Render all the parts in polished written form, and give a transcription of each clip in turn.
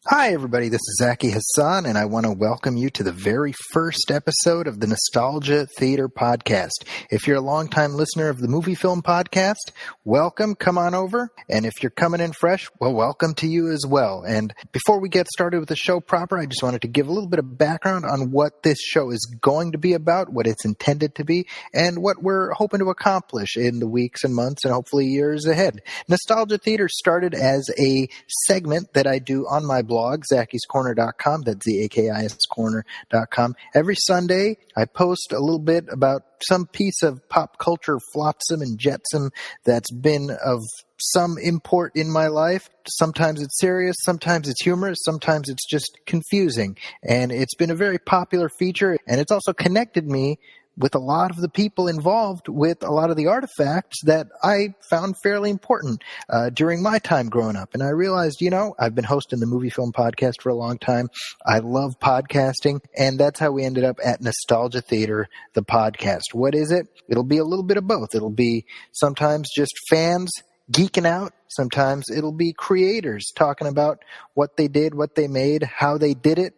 Hi, everybody. This is Zaki Hassan, and I want to welcome you to the very first episode of the Nostalgia Theater Podcast. If you're a longtime listener of the Movie Film Podcast, welcome. Come on over. And if you're coming in fresh, well, welcome to you as well. And before we get started with the show proper, I just wanted to give a little bit of background on what this show is going to be about, what it's intended to be, and what we're hoping to accomplish in the weeks and months and hopefully years ahead. Nostalgia Theater started as a segment that I do on my blog, ZakisCorner.com. That's ZAKIScorner.com. Every Sunday, I post a little bit about some piece of pop culture flotsam and jetsam that's been of some import in my life. Sometimes it's serious, sometimes it's humorous, sometimes it's just confusing. And it's been a very popular feature, and it's also connected me with a lot of the people involved with a lot of the artifacts that I found fairly important during my time growing up. And I realized, I've been hosting the Movie Film Podcast for a long time. I love podcasting, and that's how we ended up at Nostalgia Theater, the podcast. What is it? It'll be a little bit of both. It'll be sometimes just fans geeking out. Sometimes it'll be creators talking about what they did, what they made, how they did it,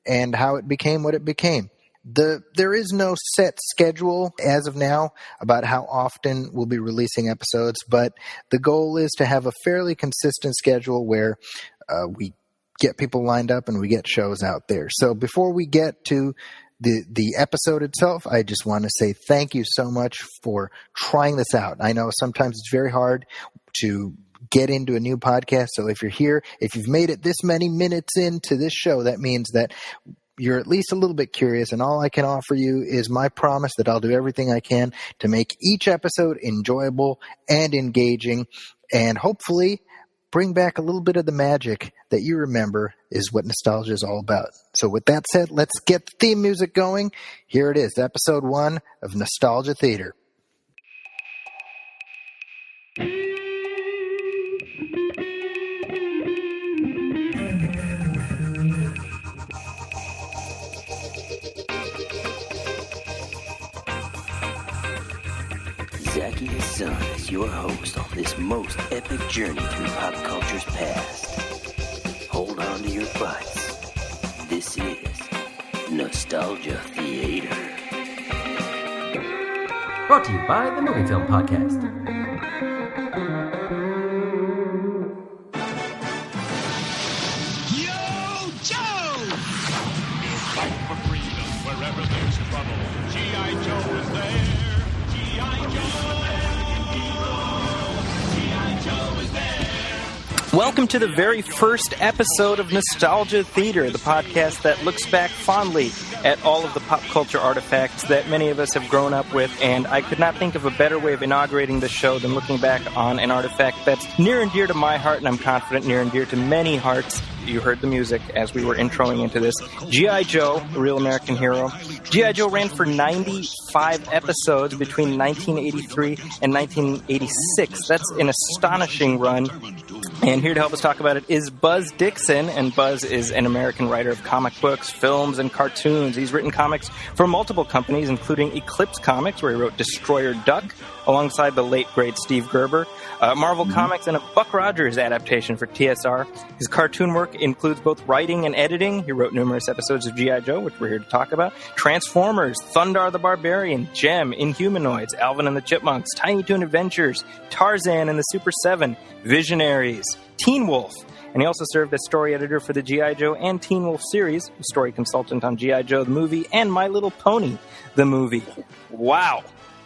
and how it became what it became. There is no set schedule as of now about how often we'll be releasing episodes, but the goal is to have a fairly consistent schedule where we get people lined up and we get shows out there. So before we get to the episode itself, I just want to say thank you so much for trying this out. I know sometimes it's very hard to get into a new podcast, so if you're here, if you've made it this many minutes into this show, that means that you're at least a little bit curious, and all I can offer you is my promise that I'll do everything I can to make each episode enjoyable and engaging, and hopefully bring back a little bit of the magic that you remember is what nostalgia is all about. So with that said, let's get the theme music going. Here it is, episode 1 of Nostalgia Theater. Zaki Hassan is your host on this most epic journey through pop culture's past. Hold on to your butts. This is Nostalgia Theater. Brought to you by the Movie Film Podcast. Yo, Joe! Fight for freedom wherever there's trouble. G.I. Joe is there. G.I. Joe is there. Welcome to the very first episode of Nostalgia Theater, the podcast that looks back fondly at all of the pop culture artifacts that many of us have grown up with, and I could not think of a better way of inaugurating the show than looking back on an artifact that's near and dear to my heart, and I'm confident near and dear to many hearts. You heard the music as we were introing into this. G.I. Joe, a real American hero. G.I. Joe ran for 95 episodes between 1983 and 1986. That's an astonishing run. And here to help us talk about it is Buzz Dixon, and Buzz is an American writer of comic books, films, and cartoons. He's written comics for multiple companies, including Eclipse Comics, where he wrote Destroyer Duck, alongside the late, great Steve Gerber, Marvel Comics, and a Buck Rogers adaptation for TSR. His cartoon work includes both writing and editing. He wrote numerous episodes of G.I. Joe, which we're here to talk about, Transformers, Thundar the Barbarian, Gem, Inhumanoids, Alvin and the Chipmunks, Tiny Toon Adventures, Tarzan and the Super 7, Visionaries, Teen Wolf, and he also served as story editor for the G.I. Joe and Teen Wolf series, story consultant on G.I. Joe the movie, and My Little Pony the movie. Wow.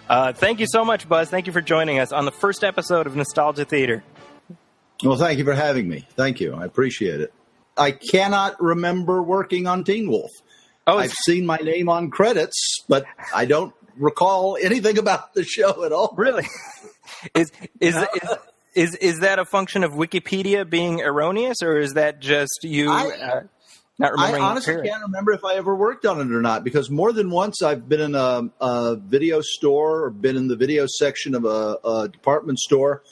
Thank you so much, Buzz. Thank you for joining us on the first episode of Nostalgia Theater. Well, thank you for having me. Thank you. I appreciate it. I cannot remember working on Teen Wolf. I've seen my name on credits, but I don't recall anything about the show at all. Really? Is that a function of Wikipedia being erroneous, or is that just you not remembering? I honestly can't remember if I ever worked on it or not, because more than once I've been in a video store or been in the video section of a department store,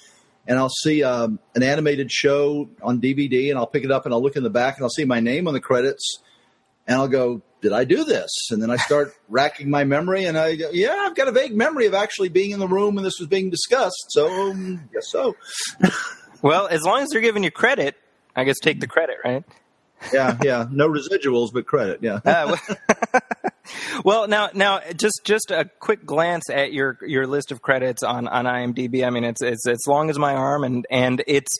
and I'll see an animated show on DVD, and I'll pick it up and I'll look in the back and I'll see my name on the credits, and I'll go, did I do this? And then I start racking my memory, and I go, yeah, I've got a vague memory of actually being in the room when this was being discussed. So, guess so. Well, as long as they're giving you credit, I guess take the credit, right? Yeah. No residuals, but credit. Yeah. Well, now, just a quick glance at your list of credits on IMDb. I mean, it's as long as my arm, and it's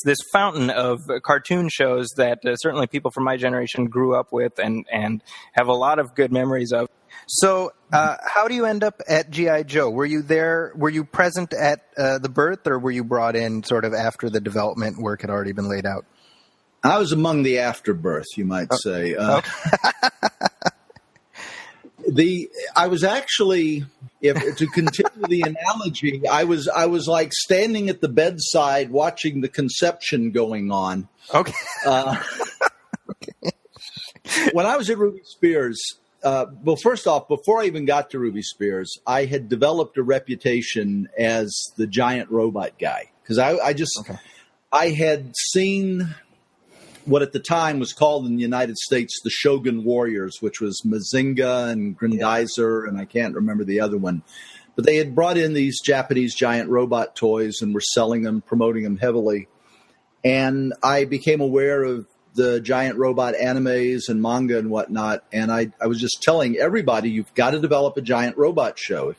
this fountain of cartoon shows that certainly people from my generation grew up with and have a lot of good memories of. So, how do you end up at G.I. Joe? Were you there? Were you present at the birth, or were you brought in sort of after the development work had already been laid out? I was among the afterbirth, you might say. Okay. I was actually, to continue the analogy, I was like standing at the bedside watching the conception going on. Okay. When I was at Ruby Spears, well, first off, before I even got to Ruby Spears, I had developed a reputation as the giant robot guy because I had seen what at the time was called in the United States the Shogun Warriors, which was Mazinga and Grandizer, and I can't remember the other one. But they had brought in these Japanese giant robot toys and were selling them, promoting them heavily. And I became aware of the giant robot animes and manga and whatnot. And I was just telling everybody, you've got to develop a giant robot show.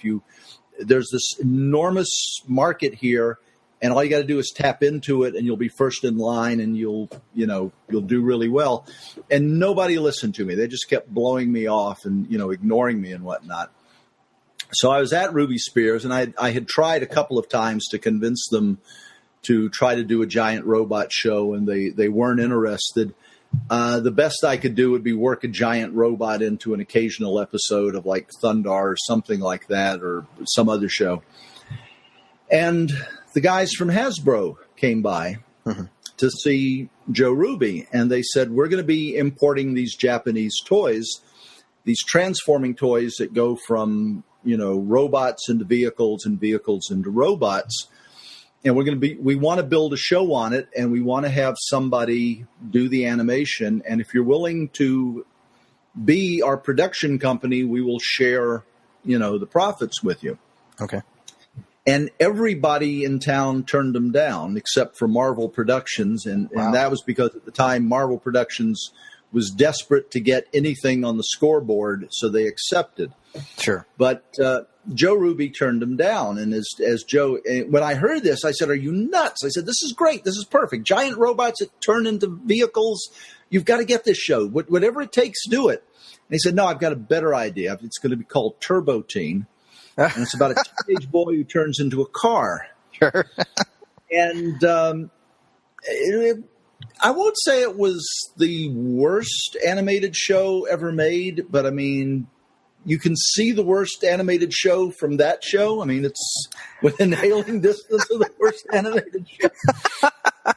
There's this enormous market here, and all you got to do is tap into it, and you'll be first in line, and you'll do really well. And nobody listened to me. They just kept blowing me off and, ignoring me and whatnot. So I was at Ruby Spears, and I had tried a couple of times to convince them to try to do a giant robot show, and they weren't interested. The best I could do would be work a giant robot into an occasional episode of like Thundar or something like that, or some other show. And the guys from Hasbro came by to see Joe Ruby, and they said, we're going to be importing these Japanese toys, these transforming toys that go from, robots into vehicles and vehicles into robots. And we want to build a show on it, and we want to have somebody do the animation. And if you're willing to be our production company, we will share, the profits with you. Okay. And everybody in town turned them down except for Marvel Productions. And that was because at the time Marvel Productions was desperate to get anything on the scoreboard, so they accepted. Sure. But Joe Ruby turned them down. And as Joe, when I heard this, I said, are you nuts? I said, this is great. This is perfect. Giant robots that turn into vehicles. You've got to get this show. Whatever it takes, do it. And he said, no, I've got a better idea. It's going to be called Turbo Teen. And it's about a teenage boy who turns into a car. Sure. And I won't say it was the worst animated show ever made, but I mean, you can see the worst animated show from that show. I mean, it's within hailing distance of the worst animated show.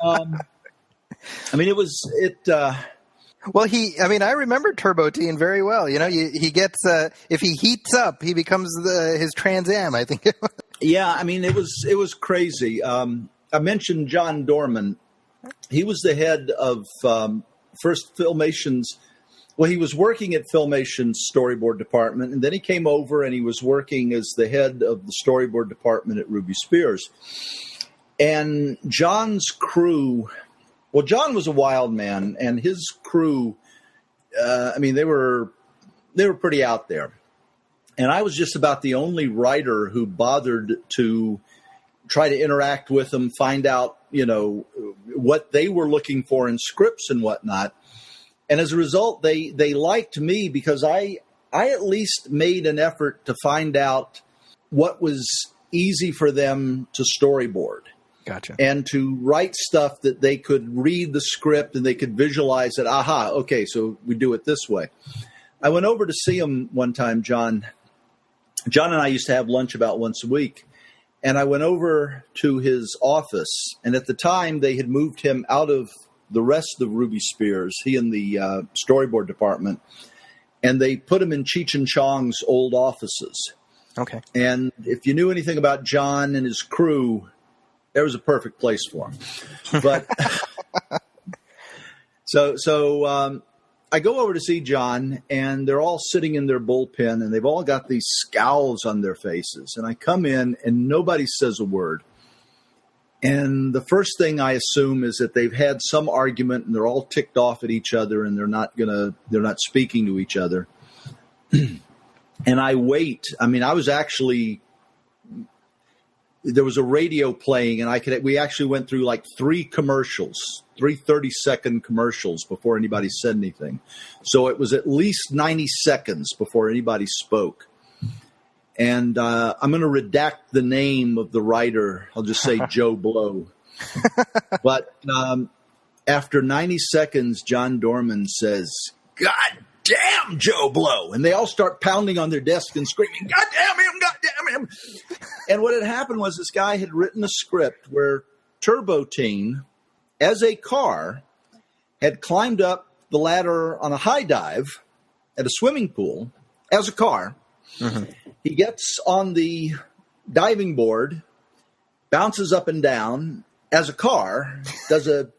I mean, Well, I remember Turbo Teen very well. He gets, if he heats up, he becomes his Trans Am, I think. Yeah, I mean, it was crazy. I mentioned John Dorman. He was the head of first Filmation's. Well, he was working at Filmation's storyboard department, and then he came over and he was working as the head of the storyboard department at Ruby Spears. And John's crew. Well, John was a wild man, and his crew, they were pretty out there. And I was just about the only writer who bothered to try to interact with them, find out, what they were looking for in scripts and whatnot. And as a result, they liked me because I at least made an effort to find out what was easy for them to storyboard. Gotcha. And to write stuff that they could read the script and they could visualize it. Aha, okay, so we do it this way. I went over to see him one time, John. John and I used to have lunch about once a week. And I went over to his office. And at the time, they had moved him out of the rest of Ruby Spears, he in the storyboard department. And they put him in Cheech and Chong's old offices. Okay. And if you knew anything about John and his crew, there was a perfect place for him. But so I go over to see John, and they're all sitting in their bullpen, and they've all got these scowls on their faces. And I come in, and nobody says a word. And the first thing I assume is that they've had some argument and they're all ticked off at each other and they're not speaking to each other. And I wait. I mean, there was a radio playing and we actually went through like 3 commercials, 3 30-second commercials before anybody said anything. So it was at least 90 seconds before anybody spoke. And I'm going to redact the name of the writer. I'll just say Joe Blow. But after 90 seconds, John Dorman says, "God damn, Joe Blow." And they all start pounding on their desk and screaming, "God damn him, God damn him." And what had happened was this guy had written a script where Turbo Teen, as a car, had climbed up the ladder on a high dive at a swimming pool as a car. Mm-hmm. He gets on the diving board, bounces up and down as a car, does a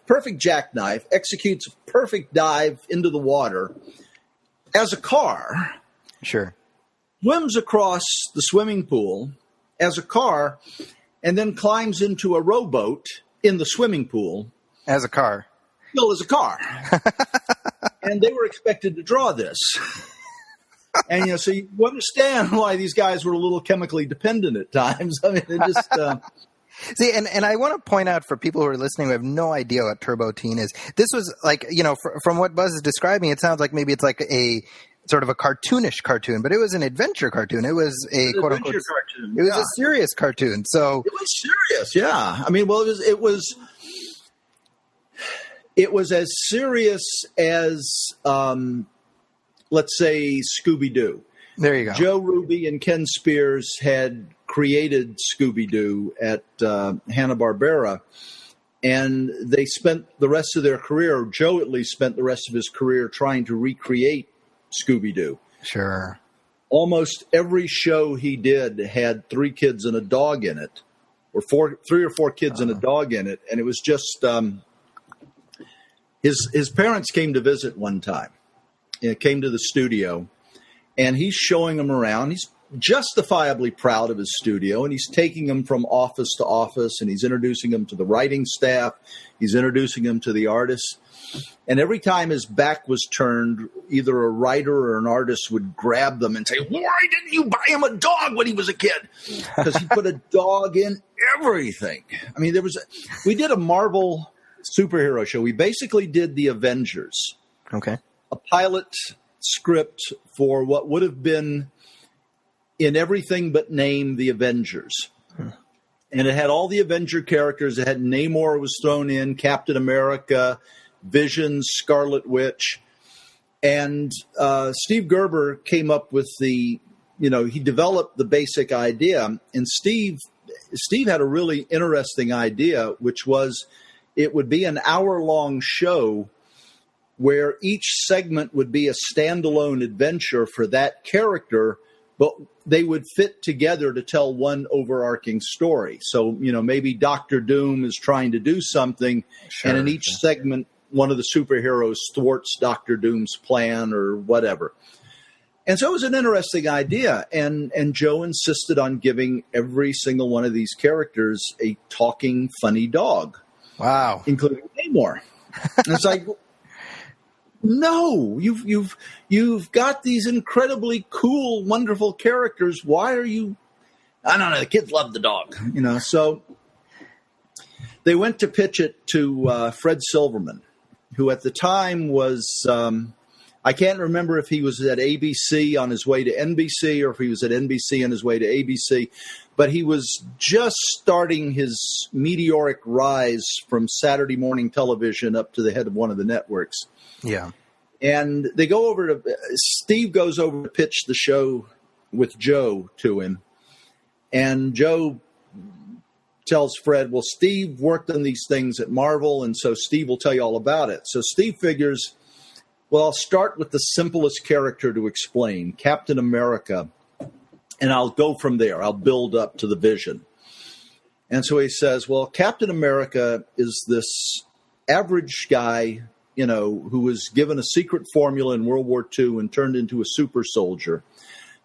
perfect jackknife, executes a perfect dive into the water as a car. Sure. Swims across the swimming pool as a car, and then climbs into a rowboat in the swimming pool. As a car. Still as a car. And they were expected to draw this. And, so you understand why these guys were a little chemically dependent at times. I mean, it just... See, and I want to point out for people who are listening who have no idea what Turbo Teen is, this was like, from what Buzz is describing, it sounds like maybe it's like a sort of a cartoonish cartoon, but it was an adventure cartoon. It was a quote-unquote cartoon. It was a serious cartoon. So it was serious, yeah. I mean, well, it was as serious as... let's say Scooby-Doo. There you go. Joe Ruby and Ken Spears had created Scooby-Doo at Hanna-Barbera, and they spent the rest of their career, or Joe at least spent the rest of his career trying to recreate Scooby-Doo. Sure. Almost every show he did had 3 kids and a dog in it, or 3 or 4 kids and a dog in it, and it was just his parents came to visit one time. Came to the studio, and he's showing them around. He's justifiably proud of his studio, and he's taking them from office to office, and he's introducing them to the writing staff. He's introducing them to the artists. And every time his back was turned, either a writer or an artist would grab them and say, "Why didn't you buy him a dog when he was a kid?" Because he put a dog in everything. I mean, we did a Marvel superhero show. We basically did the Avengers. Okay. A pilot script for what would have been in everything but name the Avengers. And it had all the Avenger characters. It had Namor was thrown in, Captain America, Vision, Scarlet Witch. And Steve Gerber came up with he developed the basic idea. And Steve had a really interesting idea, which was it would be an hour-long show where each segment would be a standalone adventure for that character, but they would fit together to tell one overarching story. So, maybe Dr. Doom is trying to do something, and in each segment, one of the superheroes thwarts Dr. Doom's plan or whatever. And so it was an interesting idea, and Joe insisted on giving every single one of these characters a talking, funny dog. Wow. Including Namor. And it's like... No, you've got these incredibly cool, wonderful characters. Why are you? I don't know. The kids love the dog, So they went to pitch it to Fred Silverman, who at the time was I can't remember if he was at ABC on his way to NBC or if he was at NBC on his way to ABC, but he was just starting his meteoric rise from Saturday morning television up to the head of one of the networks. Yeah. And Steve goes over to pitch the show with Joe to him. And Joe tells Fred, well, Steve worked on these things at Marvel, and so Steve will tell you all about it. So Steve figures, well, I'll start with the simplest character to explain, Captain America, and I'll go from there. I'll build up to the vision. And so he says, well, Captain America is this average guy, who was given a secret formula in World War II and turned into a super soldier.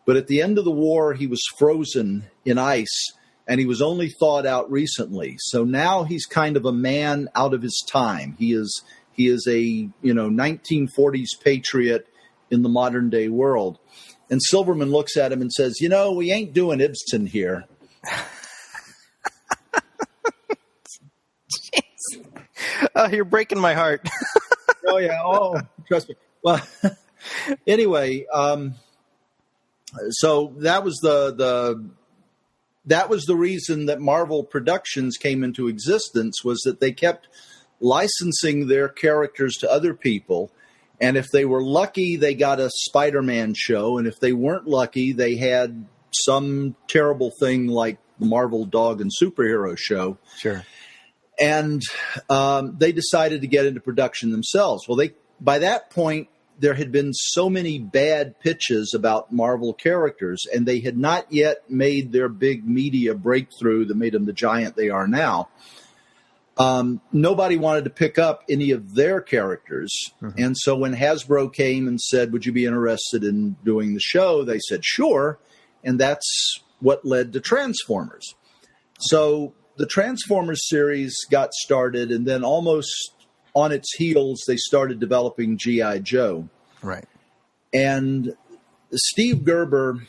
But at the end of the war, he was frozen in ice and he was only thawed out recently. So now he's kind of a man out of his time. He is a 1940s patriot in the modern day world. And Silverman looks at him and says, we ain't doing Ibsen here. Oh, you're breaking my heart. Oh, yeah. Oh, trust me. Well, anyway, so that was the reason that Marvel Productions came into existence, was that they kept licensing their characters to other people. And if they were lucky, they got a Spider-Man show. And if they weren't lucky, they had some terrible thing like the Marvel Dog and Superhero show. Sure. And they decided to get into production themselves. Well, by that point, there had been so many bad pitches about Marvel characters, and they had not yet made their big media breakthrough that made them the giant they are now. Nobody wanted to pick up any of their characters. Mm-hmm. And so when Hasbro came and said, would you be interested in doing the show? They said, sure. And that's what led to Transformers. So the Transformers series got started, and then almost on its heels, they started developing G.I. Joe. Right. And Steve Gerber,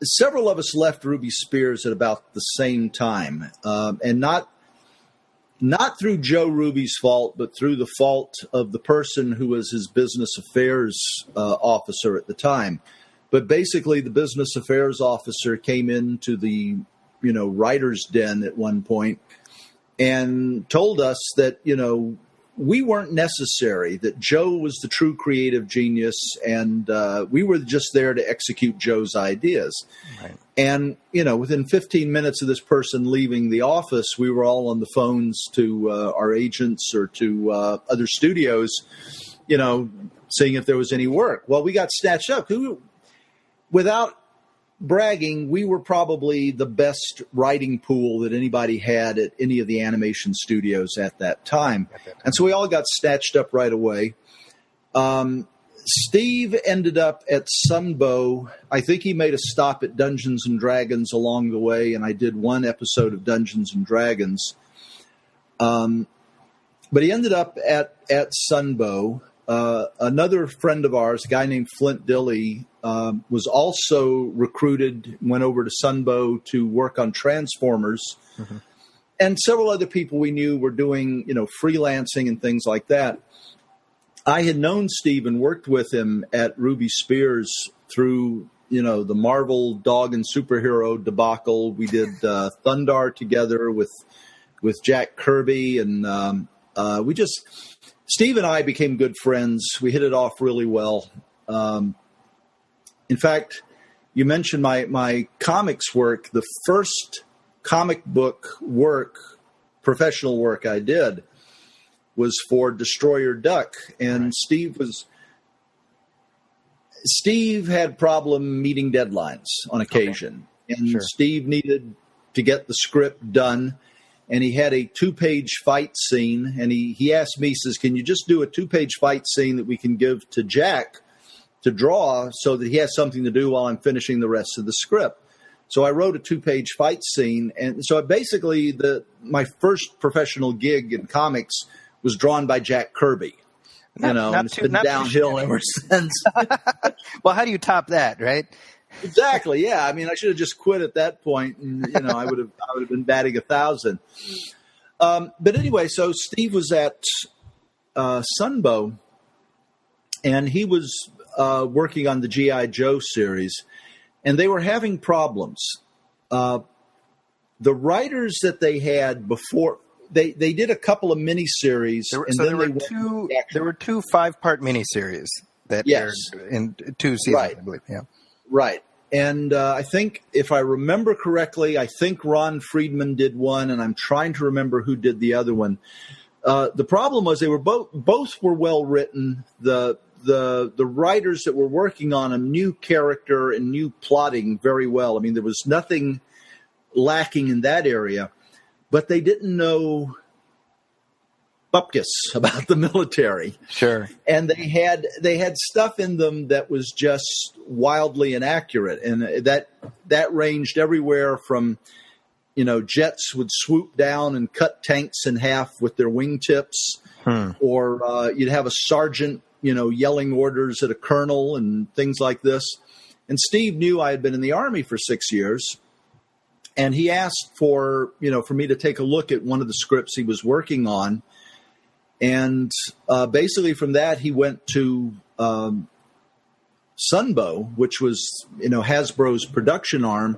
several of us left Ruby Spears at about the same time, and not through Joe Ruby's fault, but through the fault of the person who was his business affairs officer at the time. But basically, the business affairs officer came into the writer's den at one point and told us that, we weren't necessary, that Joe was the true creative genius, and we were just there to execute Joe's ideas. Right. And, within 15 minutes of this person leaving the office, we were all on the phones to our agents or to other studios, seeing if there was any work. Well, we got snatched up. Without bragging, we were probably the best writing pool that anybody had at any of the animation studios at that time. And so we all got snatched up right away. Steve ended up at Sunbow. I think he made a stop at Dungeons and Dragons along the way, and I did one episode of Dungeons and Dragons. But he ended up at Sunbow. Another friend of ours, a guy named Flint Dilley, was also recruited, went over to Sunbow to work on Transformers. Mm-hmm. And several other people we knew were doing, freelancing and things like that. I had known Steve and worked with him at Ruby Spears through, the Marvel Dog and Superhero debacle. We did Thundar together with Jack Kirby, and Steve and I became good friends. We hit it off really well. In fact, you mentioned my comics work. The first comic book professional work I did, was for Destroyer Duck. And right. Steve had problem meeting deadlines on occasion. Okay. And sure. Steve needed to get the script done. And he had a 2-page fight scene, and he asked me, he says, can you just do a 2-page fight scene that we can give to Jack to draw so that he has something to do while I'm finishing the rest of the script? So I wrote a 2-page fight scene, and so basically my first professional gig in comics was drawn by Jack Kirby. And it's been downhill ever since. Well, how do you top that, right? Exactly. Yeah. I mean, I should have just quit at that point, and I would have been batting 1,000. But anyway, so Steve was at Sunbow, and he was working on the G.I. Joe series, and they were having problems. The writers that they had before, they did a couple of miniseries, there were two 5-part miniseries that aired in 2 seasons, right. I believe. Yeah. Right. And I think, if I remember correctly, I think Ron Friedman did one, and I'm trying to remember who did the other one. The problem was they were both were well written. The writers that were working on them knew character and knew plotting very well. I mean, there was nothing lacking in that area, but they didn't know bupkis about the military. Sure. And they had stuff in them that was just wildly inaccurate, and that ranged everywhere from, jets would swoop down and cut tanks in half with their wingtips, or you'd have a sergeant, yelling orders at a colonel and things like this. And Steve knew I had been in the Army for 6 years, and he asked for me to take a look at one of the scripts he was working on. And basically from that, he went to Sunbow, which was, Hasbro's production arm,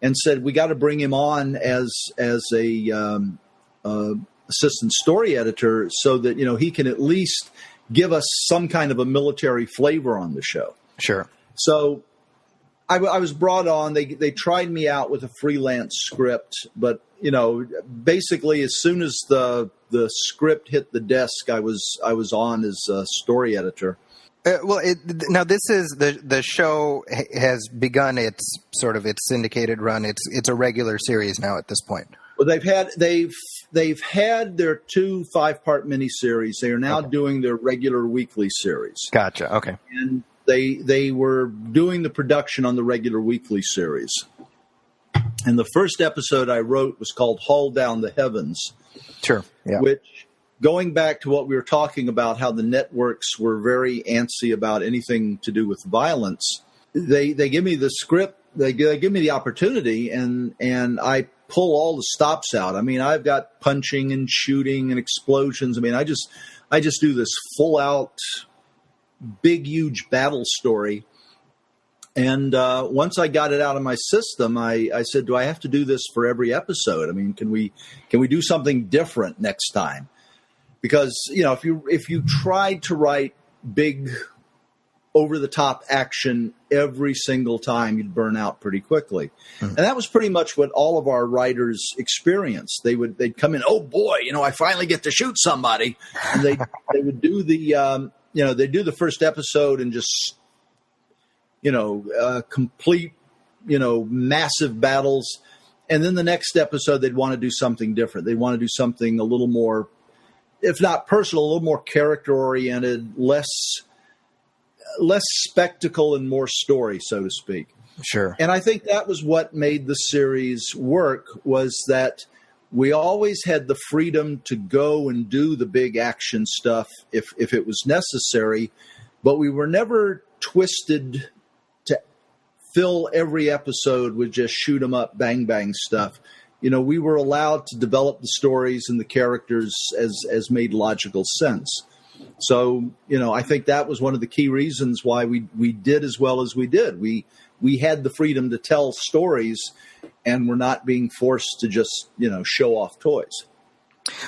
and said, we got to bring him on as a assistant story editor so that, he can at least give us some kind of a military flavor on the show. Sure. So I was brought on. They tried me out with a freelance script, but, basically as soon as the script hit the desk, I was on as a story editor. Now this is the show has begun its syndicated run. It's a regular series now at this point. Well, they've had their 2 5-part miniseries. They are now doing their regular weekly series. Gotcha. Okay. And they were doing the production on the regular weekly series. And the first episode I wrote was called Haul Down the Heavens. Sure. Yeah. Which, going back to what we were talking about, how the networks were very antsy about anything to do with violence, they give me the script, they give me the opportunity, and I pull all the stops out. I mean, I've got punching and shooting and explosions. I mean, I just do this full out, big, huge battle story. And once I got it out of my system, I said, do I have to do this for every episode? I mean, can we do something different next time? Because, if you tried to write big, over-the-top action every single time, you'd burn out pretty quickly. Mm-hmm. And that was pretty much what all of our writers experienced. They'd come in, oh boy, I finally get to shoot somebody, and they would do they do the first episode and just complete, massive battles. And then the next episode, they'd want to do something different. They'd want to do something a little more, if not personal, a little more character oriented, less spectacle and more story, so to speak. Sure. And I think that was what made the series work, was that we always had the freedom to go and do the big action stuff if it was necessary, but we were never twisted to fill every episode with just shoot 'em up, bang, bang stuff. We were allowed to develop the stories and the characters as made logical sense. So, I think that was one of the key reasons why we did as well as we did. We had the freedom to tell stories, and we're not being forced to just, show off toys.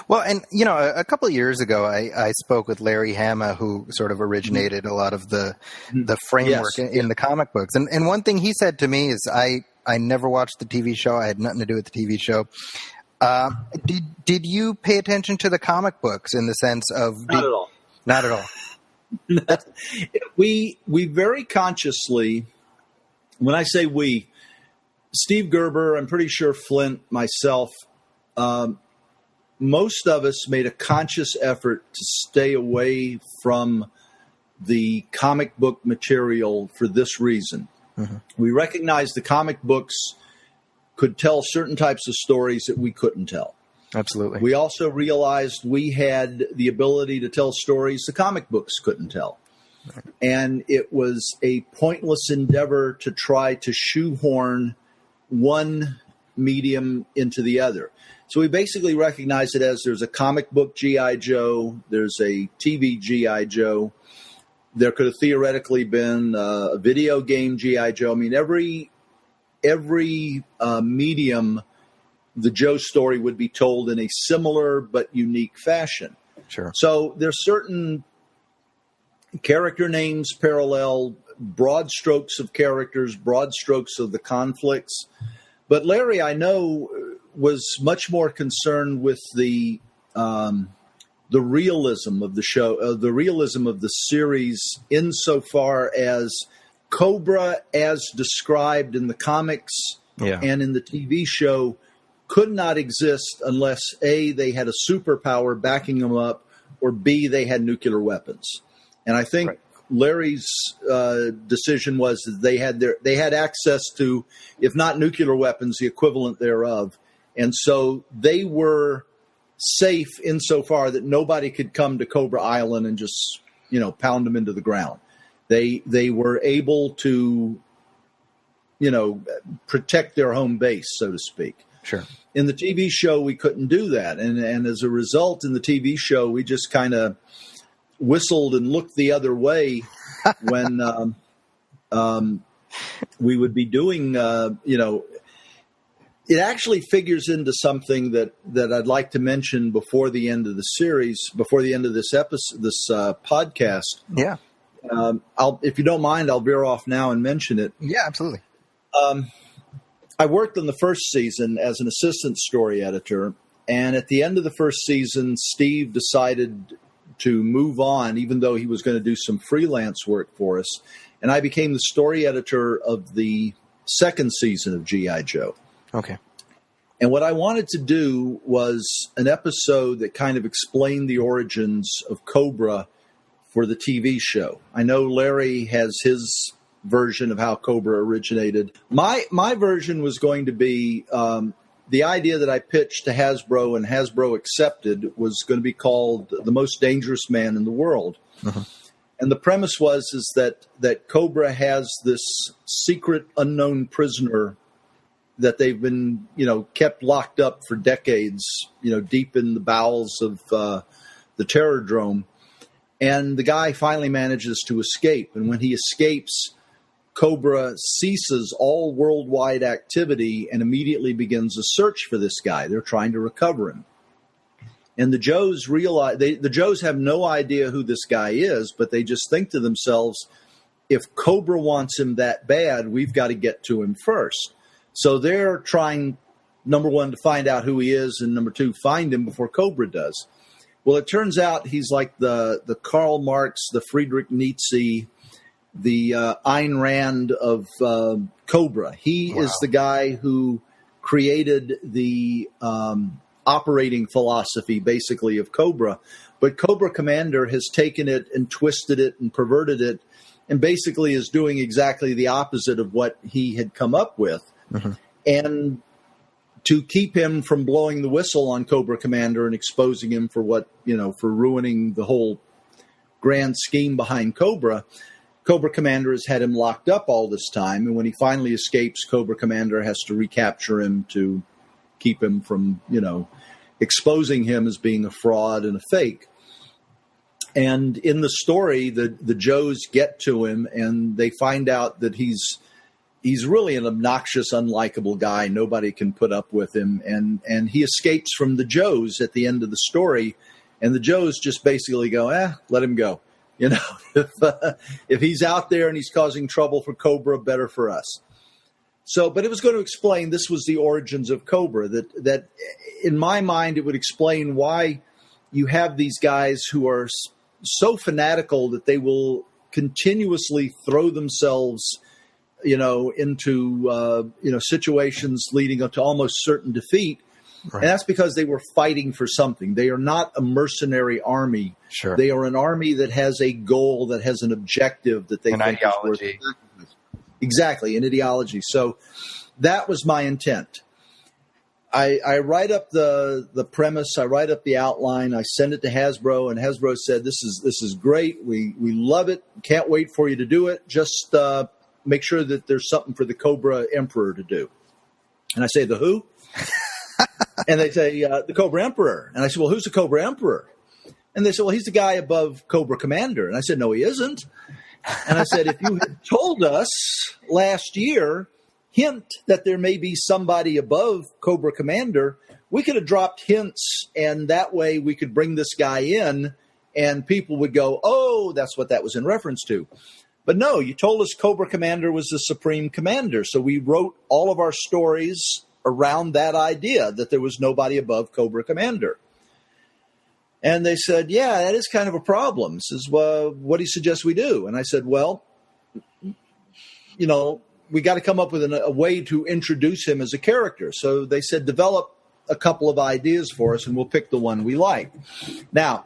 Well, and, a couple of years ago, I spoke with Larry Hama, who sort of originated a lot of the framework in the comic books. And one thing he said to me is, I never watched the TV show. I had nothing to do with the TV show. Did you pay attention to the comic books in the sense of... Not at all. Not at all. We very consciously, when I say we, Steve Gerber, I'm pretty sure Flint, myself, most of us made a conscious effort to stay away from the comic book material for this reason. Mm-hmm. We recognized the comic books could tell certain types of stories that we couldn't tell. Absolutely. We also realized we had the ability to tell stories the comic books couldn't tell. Right. And it was a pointless endeavor to try to shoehorn one medium into the other. So we basically recognized it as there's a comic book G.I. Joe, there's a TV G.I. Joe. There could have theoretically been a video game G.I. Joe. I mean, every medium, the Joe story would be told in a similar but unique fashion. Sure. So there's certain character names parallel, broad strokes of characters, broad strokes of the conflicts. But Larry, I know, was much more concerned with the realism of the show, the realism of the series, insofar as Cobra, as described in the comics and in the TV show, could not exist unless A, they had a superpower backing them up, or B, they had nuclear weapons. And I think Larry's decision was that they had access to, if not nuclear weapons, the equivalent thereof. And so they were safe insofar that nobody could come to Cobra Island and just, pound them into the ground. They were able to, protect their home base, so to speak. Sure. In the TV show, we couldn't do that. And as a result, in the TV show, we just kind of whistled and looked the other way when we would be doing, it actually figures into something that I'd like to mention before the end of the series, before the end of this episode, this podcast. Yeah. If you don't mind, I'll veer off now and mention it. Yeah, absolutely. I worked on the first season as an assistant story editor, and at the end of the first season, Steve decided to move on, even though he was going to do some freelance work for us, and I became the story editor of the second season of G.I. Joe. Okay. And what I wanted to do was an episode that kind of explained the origins of Cobra for the TV show. I know Larry has his version of how Cobra originated. My version was going to be the idea that I pitched to Hasbro and Hasbro accepted was going to be called The Most Dangerous Man in the World. Uh-huh. And the premise was that Cobra has this secret unknown prisoner that they've been, kept locked up for decades, deep in the bowels of the Terrordrome. And the guy finally manages to escape. And when he escapes, Cobra ceases all worldwide activity and immediately begins a search for this guy. They're trying to recover him. And the Joes realize the Joes have no idea who this guy is, but they just think to themselves, if Cobra wants him that bad, we've got to get to him first. So they're trying, number one, to find out who he is, and number two, find him before Cobra does. Well, it turns out he's like the Karl Marx, the Friedrich Nietzsche, the Ayn Rand of Cobra. He is the guy who created the operating philosophy, basically, of Cobra. But Cobra Commander has taken it and twisted it and perverted it and basically is doing exactly the opposite of what he had come up with. Mm-hmm. And to keep him from blowing the whistle on Cobra Commander and exposing him for what, for ruining the whole grand scheme behind Cobra, Cobra Commander has had him locked up all this time. And when he finally escapes, Cobra Commander has to recapture him to keep him from, exposing him as being a fraud and a fake. And in the story, the Joes get to him and they find out that he's really an obnoxious, unlikable guy. Nobody can put up with him. And he escapes from the Joes at the end of the story. And the Joes just basically go, let him go. If he's out there and he's causing trouble for Cobra, better for us. So, but it was going to explain, this was the origins of Cobra, that in my mind, it would explain why you have these guys who are so fanatical that they will continuously throw themselves into situations leading up to almost certain defeat. Right. And that's because they were fighting for something. They are not a mercenary army. Sure. They are an army that has a goal, that has an objective that they think ideology. Is worth. Exactly, an ideology. So that was my intent. I write up the premise, I write up the outline, I send it to Hasbro, and Hasbro said, "This is great. We love it. Can't wait for you to do it. Just make sure that there's something for the Cobra Emperor to do." And I say, "The who?" And they say, "The Cobra Emperor." And I said, "Well, who's the Cobra Emperor?" And they said, "Well, he's the guy above Cobra Commander." And I said, "No, he isn't." And I said, "If you had told us last year, hint that there may be somebody above Cobra Commander, we could have dropped hints, and that way we could bring this guy in, and people would go, oh, that's what that was in reference to." But no, you told us Cobra Commander was the supreme commander. So we wrote all of our stories around that idea that there was nobody above Cobra Commander. And they said, "Yeah, that is kind of a problem." Says, "Well, what do you suggest we do?" And I said, "Well, we got to come up with a way to introduce him as a character." So they said, "Develop a couple of ideas for us, and we'll pick the one we like. Now,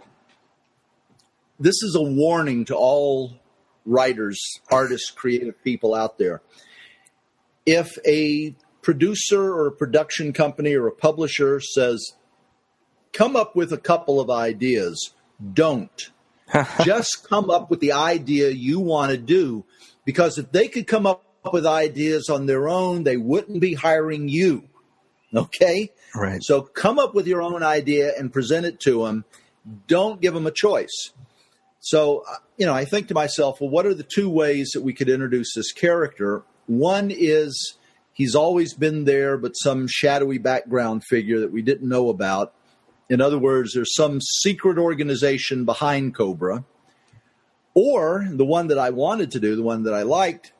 this is a warning to all writers, artists, creative people out there. If a producer or a production company or a publisher says, come up with a couple of ideas, don't. Just come up with the idea you want to do, because if they could come up with ideas on their own, they wouldn't be hiring you. Okay? Right. So come up with your own idea and present it to them. Don't give them a choice. So, I think to myself, well, what are the two ways that we could introduce this character? One is he's always been there, but some shadowy background figure that we didn't know about. In other words, there's some secret organization behind Cobra. Or the one that I wanted to do, the one that I liked,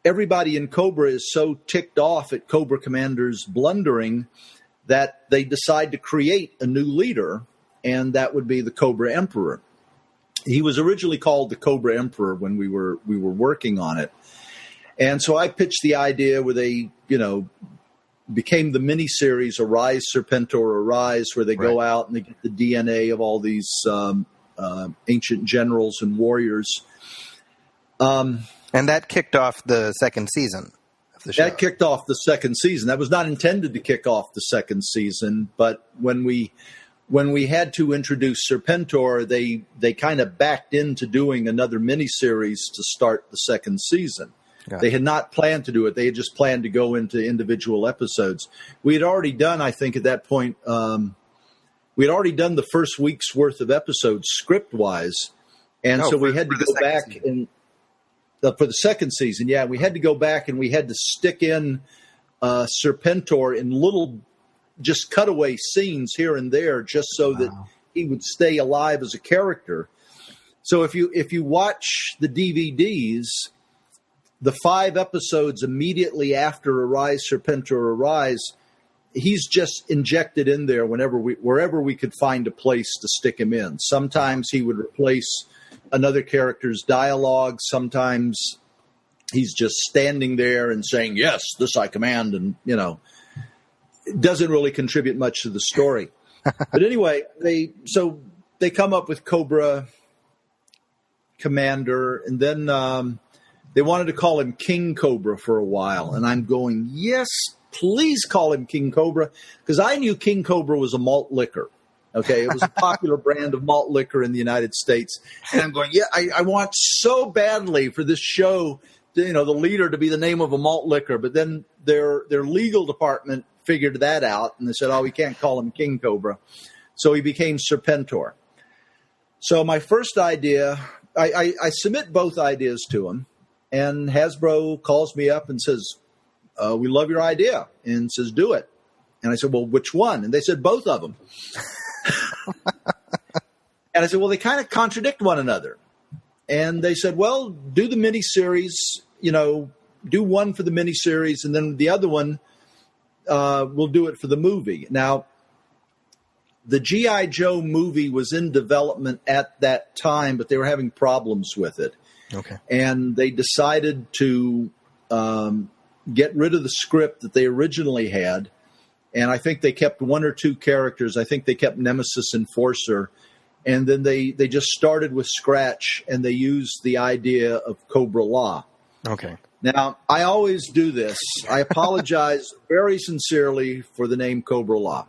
everybody in Cobra is so ticked off at Cobra Commander's blundering that they decide to create a new leader, and that would be the Cobra Emperor. He was originally called the Cobra Emperor when we were working on it. And so I pitched the idea where they, became the miniseries Arise, Serpentor, Arise, where they go out and they get the DNA of all these ancient generals and warriors. And that kicked off the second season of the show. That kicked off the second season. That was not intended to kick off the second season, but when we had to introduce Serpentor, they kind of backed into doing another miniseries to start the second season. Gotcha. They had not planned to do it. They had just planned to go into individual episodes. We had already done, I think at that point, we had already done the first week's worth of episodes script-wise. And so we had to go back and for the second season. Yeah, we had to go back and we had to stick in Serpentor in little just cutaway scenes here and there just so that he would stay alive as a character. So if you watch the DVDs, the 5 episodes immediately after Arise, Serpentor, Arise, he's just injected in there wherever we could find a place to stick him in. Sometimes he would replace another character's dialogue. Sometimes he's just standing there and saying, yes, this I command, and, it doesn't really contribute much to the story. But anyway, they come up with Cobra Commander, and then they wanted to call him King Cobra for a while. And I'm going, yes, please call him King Cobra, because I knew King Cobra was a malt liquor. Okay, it was a popular brand of malt liquor in the United States. And I'm going, yeah, I want so badly for this show, the leader to be the name of a malt liquor. But then their legal department figured that out, and they said, oh, we can't call him King Cobra. So he became Serpentor. So my first idea, I submit both ideas to him, and Hasbro calls me up and says, we love your idea, and says, do it. And I said, well, which one? And they said, both of them. And I said, well, they kind of contradict one another. And they said, well, do the miniseries, do one for the miniseries, and then the other one, we'll do it for the movie. Now, the G.I. Joe movie was in development at that time, but they were having problems with it. Okay. And they decided to get rid of the script that they originally had. And I think they kept 1 or 2 characters. I think they kept Nemesis Enforcer. And then they just started with scratch, and they used the idea of Cobra Law. Okay. Now, I always do this. I apologize very sincerely for the name Cobra Law.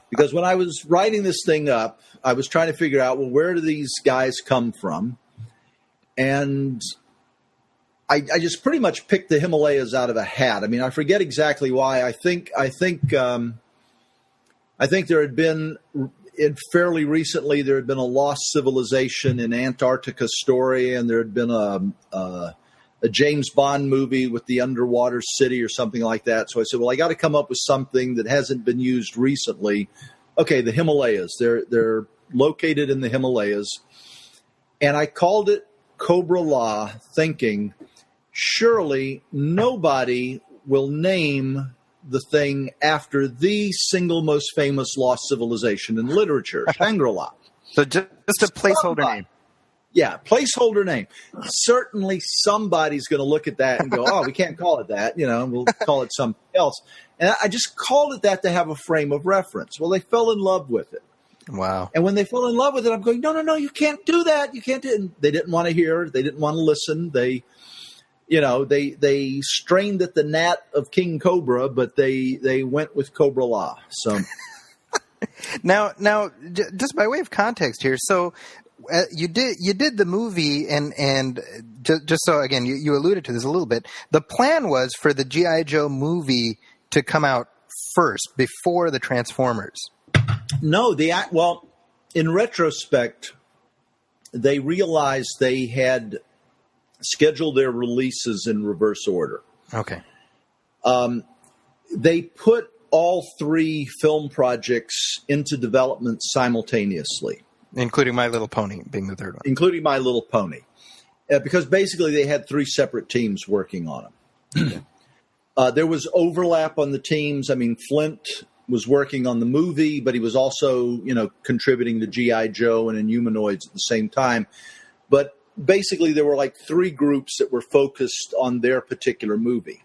Because when I was writing this thing up, I was trying to figure out, well, where do these guys come from? And I just pretty much picked the Himalayas out of a hat. I mean, I forget exactly why. I think there had been, fairly recently, there had been a lost civilization in Antarctica story, and there had been a James Bond movie with the underwater city or something like that. So I said, well, I got to come up with something that hasn't been used recently. Okay, the Himalayas. They're located in the Himalayas. And I called it Cobra Law, thinking, surely nobody will name the thing after the single most famous lost civilization in literature, Shangri-La. So just a placeholder name. Yeah, placeholder name. Certainly somebody's going to look at that and go, oh, we can't call it that. We'll call it something else. And I just called it that to have a frame of reference. Well, they fell in love with it. Wow. And when they fell in love with it, I'm going, no, you can't do that. You can't do it. And they didn't want to hear. They didn't want to listen. They strained at the gnat of King Cobra, but they went with Cobra La. So now, just by way of context here, so you did the movie, and just so again, you alluded to this a little bit. The plan was for the G.I. Joe movie to come out first before the Transformers. No, well, in retrospect, they realized they had scheduled their releases in reverse order. Okay. They put all three film projects into development simultaneously. Including My Little Pony being the third one. Including My Little Pony. Because basically they had three separate teams working on them. There was overlap on the teams. I mean, Flint was working on the movie, but he was also, contributing to G.I. Joe and Inhumanoids at the same time. But basically there were like three groups that were focused on their particular movie.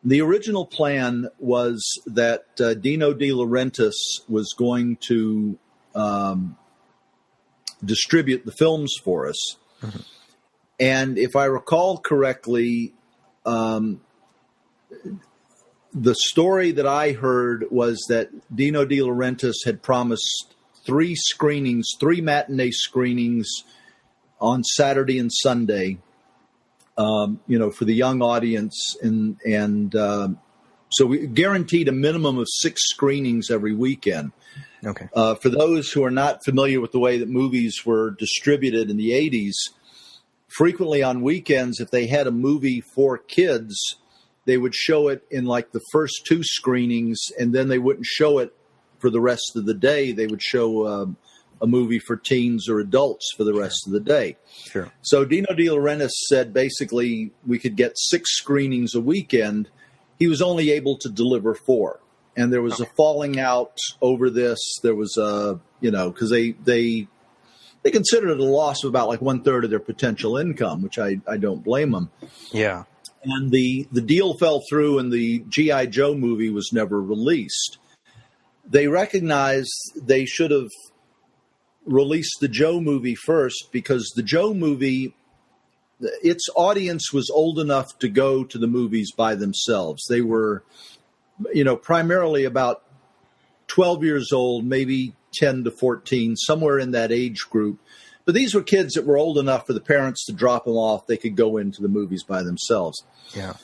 The original plan was that Dino De Laurentiis was going to distribute the films for us. Mm-hmm. And if I recall correctly, the story that I heard was that Dino De Laurentiis had promised three matinee screenings on Saturday and Sunday, for the young audience. And so we guaranteed a minimum of 6 screenings every weekend. Okay. For those who are not familiar with the way that movies were distributed in the 80s, frequently on weekends, if they had a movie for kids, they would show it in like the first 2 screenings, and then they wouldn't show it for the rest of the day. They would show a movie for teens or adults for the rest of the day. Sure. So Dino De Laurentiis said basically we could get 6 screenings a weekend. He was only able to deliver 4. And there was a falling out over this. There was because they considered it a loss of about like 1/3 of their potential income, which I don't blame them. Yeah. And the deal fell through, and the G.I. Joe movie was never released. They recognized they should have released the Joe movie first, because the Joe movie, its audience was old enough to go to the movies by themselves. They were, primarily about 12 years old, maybe 10 to 14, somewhere in that age group. But these were kids that were old enough for the parents to drop them off. They could go into the movies by themselves. Yeah.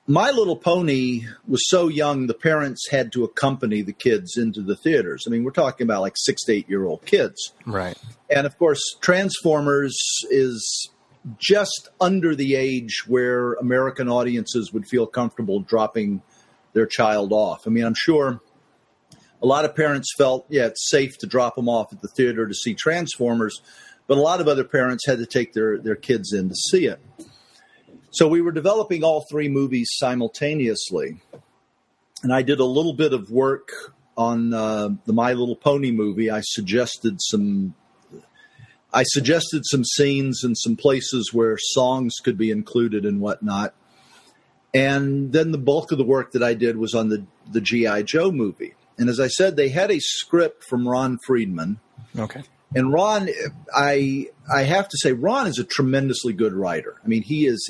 My Little Pony was so young, the parents had to accompany the kids into the theaters. I mean, we're talking about like 6 to 8-year-old kids. Right. And of course, Transformers is just under the age where American audiences would feel comfortable dropping their child off. I mean, I'm sure a lot of parents felt, it's safe to drop them off at the theater to see Transformers, but a lot of other parents had to take their kids in to see it. So we were developing all 3 movies simultaneously, and I did a little bit of work on the My Little Pony movie. I suggested some scenes and some places where songs could be included and whatnot. And then the bulk of the work that I did was on the G.I. Joe movie. And as I said, they had a script from Ron Friedman. Okay. And Ron, I have to say, Ron is a tremendously good writer. I mean, he's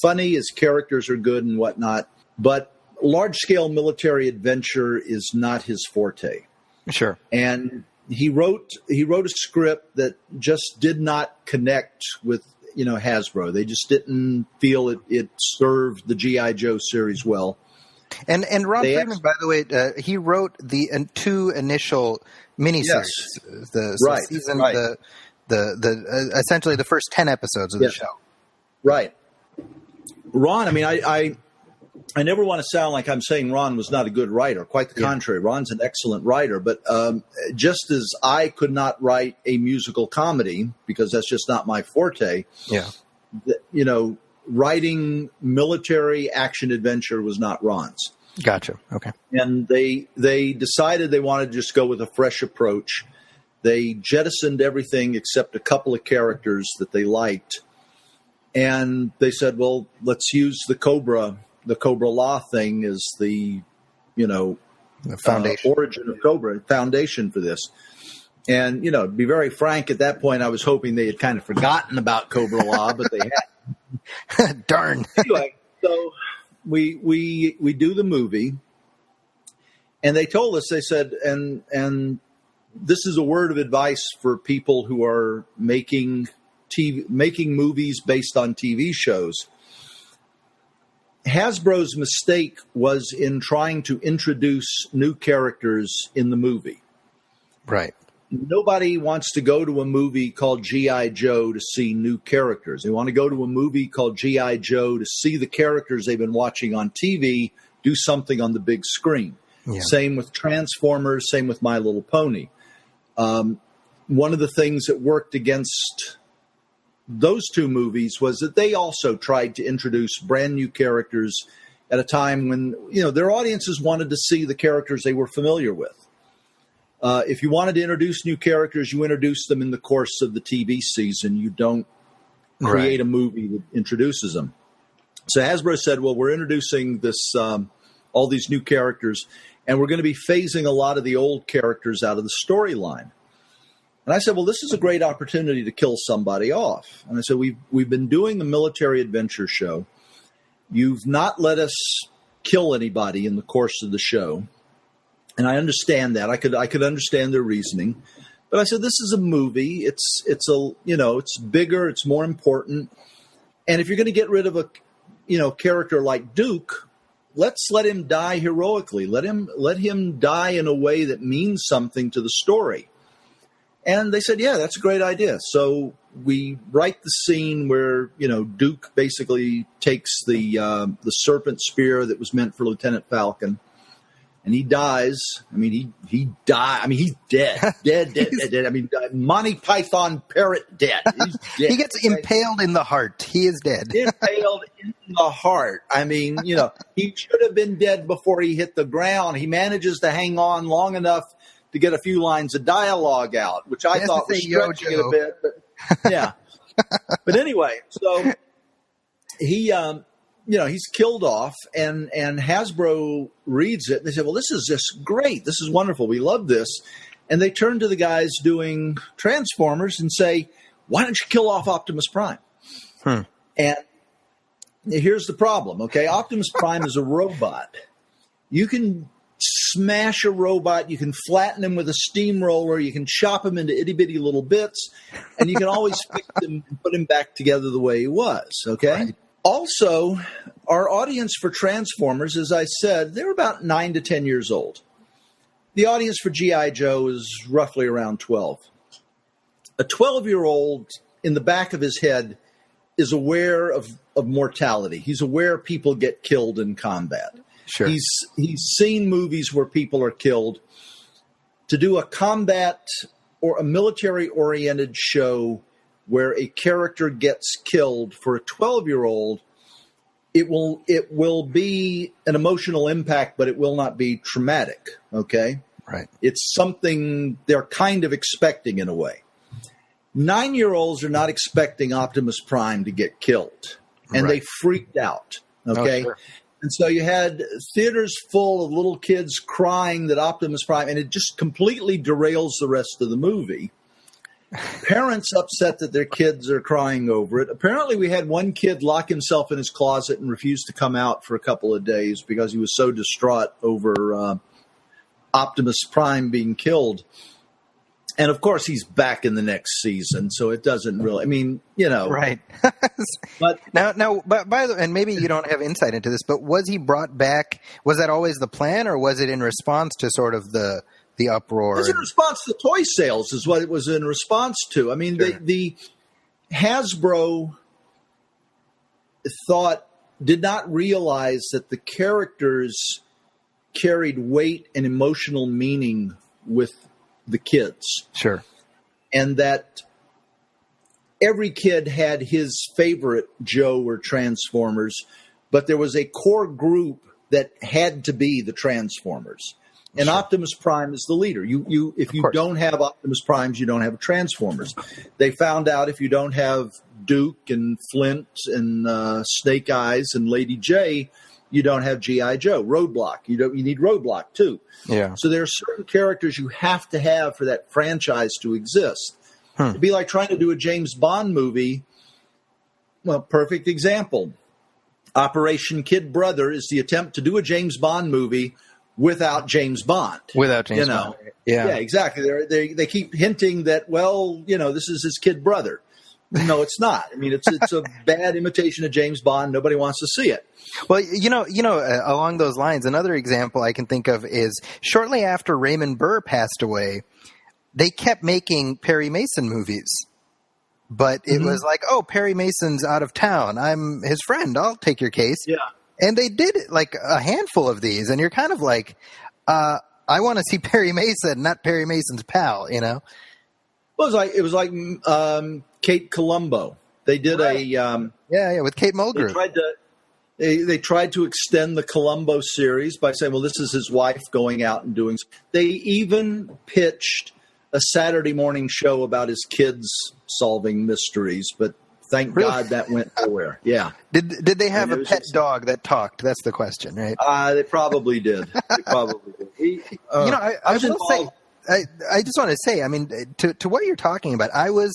funny, his characters are good and whatnot, but large-scale military adventure is not his forte. Sure. And he wrote a script that just did not connect with Hasbro. They just didn't feel it served the G.I. Joe series well. And Ron Friedman, by the way, he wrote the 2 initial miniseries. Yes. The season, right. the essentially the first 10 episodes of the show. Right. Ron, I mean, I never want to sound like I'm saying Ron was not a good writer. Quite the contrary. Ron's an excellent writer. But just as I could not write a musical comedy, because that's just not my forte, writing military action adventure was not Ron's. Gotcha. Okay. And they decided they wanted to just go with a fresh approach. They jettisoned everything except a couple of characters that they liked. And they said, well, let's use the Cobra the Cobra Law thing is the, The foundation. origin of Cobra, foundation for this. And, to be very frank, at that point, I was hoping they had kind of forgotten about Cobra Law, but they hadn't. Darn. Anyway, so we do the movie, and they told us, they said, and this is a word of advice for people who are making movies based on TV shows. Hasbro's mistake was in trying to introduce new characters in the movie. Right. Nobody wants to go to a movie called G.I. Joe to see new characters. They want to go to a movie called G.I. Joe to see the characters they've been watching on TV do something on the big screen. Yeah. Same with Transformers, same with My Little Pony. One of the things that worked against those two movies was that they also tried to introduce brand new characters at a time when, their audiences wanted to see the characters they were familiar with. If you wanted to introduce new characters, you introduce them in the course of the TV season. You don't create a movie that introduces them. So Hasbro said, well, we're introducing this all these new characters, and we're going to be phasing a lot of the old characters out of the storyline. And I said, well, this is a great opportunity to kill somebody off. And I said, we've been doing the military adventure show. You've not let us kill anybody in the course of the show. And I understand that. I could understand their reasoning. But I said, this is a movie. It's bigger, it's more important. And if you're going to get rid of a character like Duke, let's let him die heroically. Let him die in a way that means something to the story. And they said, yeah, that's a great idea. So we write the scene where, Duke basically takes the serpent spear that was meant for Lieutenant Falcon, and he dies. I mean, he died. I mean, he's dead. Dead. I mean, Monty Python parrot dead. He's dead. He gets impaled in the heart. He is dead. Impaled in the heart. I mean, he should have been dead before he hit the ground. He manages to hang on long enough to get a few lines of dialogue out, which I thought was stretching it a bit. But, yeah. But anyway, so he, he's killed off, and Hasbro reads it. And they say, well, this is just great. This is wonderful. We love this. And they turn to the guys doing Transformers and say, why don't you kill off Optimus Prime? And here's the problem, okay? Optimus Prime is a robot. You can smash a robot, you can flatten him with a steamroller, you can chop him into itty-bitty little bits, and you can always fix him and put him back together the way he was, okay? Right. Also, our audience for Transformers, as I said, they're about 9 to 10 years old. The audience for G.I. Joe is roughly around 12. A 12-year-old in the back of his head is aware of mortality. He's aware people get killed in combat. Sure. He's seen movies where people are killed. To do a combat or a military-oriented show where a character gets killed for a 12-year-old, it will be an emotional impact, but it will not be traumatic, okay? Right. It's something they're kind of expecting in a way. 9-year-olds are not expecting Optimus Prime to get killed, and they freaked out, okay? Oh, sure. And so you had theaters full of little kids crying that Optimus Prime, and it just completely derails the rest of the movie. Parents upset that their kids are crying over it. Apparently we had one kid lock himself in his closet and refuse to come out for a couple of days because he was so distraught over Optimus Prime being killed. And, of course, he's back in the next season, so it doesn't really – I mean, Right. But by the way, and maybe you don't have insight into this, but was he brought back – was that always the plan, or was it in response to sort of the uproar? It was in response to toy sales is what it was in response to. I mean, sure. the Hasbro did not realize that the characters carried weight and emotional meaning with the kids. Sure. And that every kid had his favorite Joe or Transformers, but there was a core group that had to be the Transformers. And sure. Optimus Prime is the leader. If you don't have Optimus Primes, you don't have Transformers. They found out if you don't have Duke and Flint and Snake Eyes and Lady J, you don't have G.I. Joe. Roadblock. You need Roadblock too. Yeah. So there are certain characters you have to have for that franchise to exist. It'd be like trying to do a James Bond movie. Well, perfect example. Operation Kid Brother is the attempt to do a James Bond movie without James Bond. Without James Bond. Yeah, exactly. They keep hinting that, well, this is his kid brother. No, it's not. I mean, it's a bad imitation of James Bond. Nobody wants to see it. Well, along those lines, another example I can think of is shortly after Raymond Burr passed away, they kept making Perry Mason movies. But it was like, oh, Perry Mason's out of town. I'm his friend. I'll take your case. Yeah. And they did like a handful of these. And you're kind of like, I want to see Perry Mason, not Perry Mason's pal, Well, it was like Kate Columbo. They did with Kate Mulgrew. They tried to extend the Columbo series by saying, well, this is his wife going out and doing. They even pitched a Saturday morning show about his kids solving mysteries, but thank God that went nowhere. Yeah. Did they have a pet dog that talked? That's the question, right? They probably did. I just want to say, I mean, to what you're talking about, I was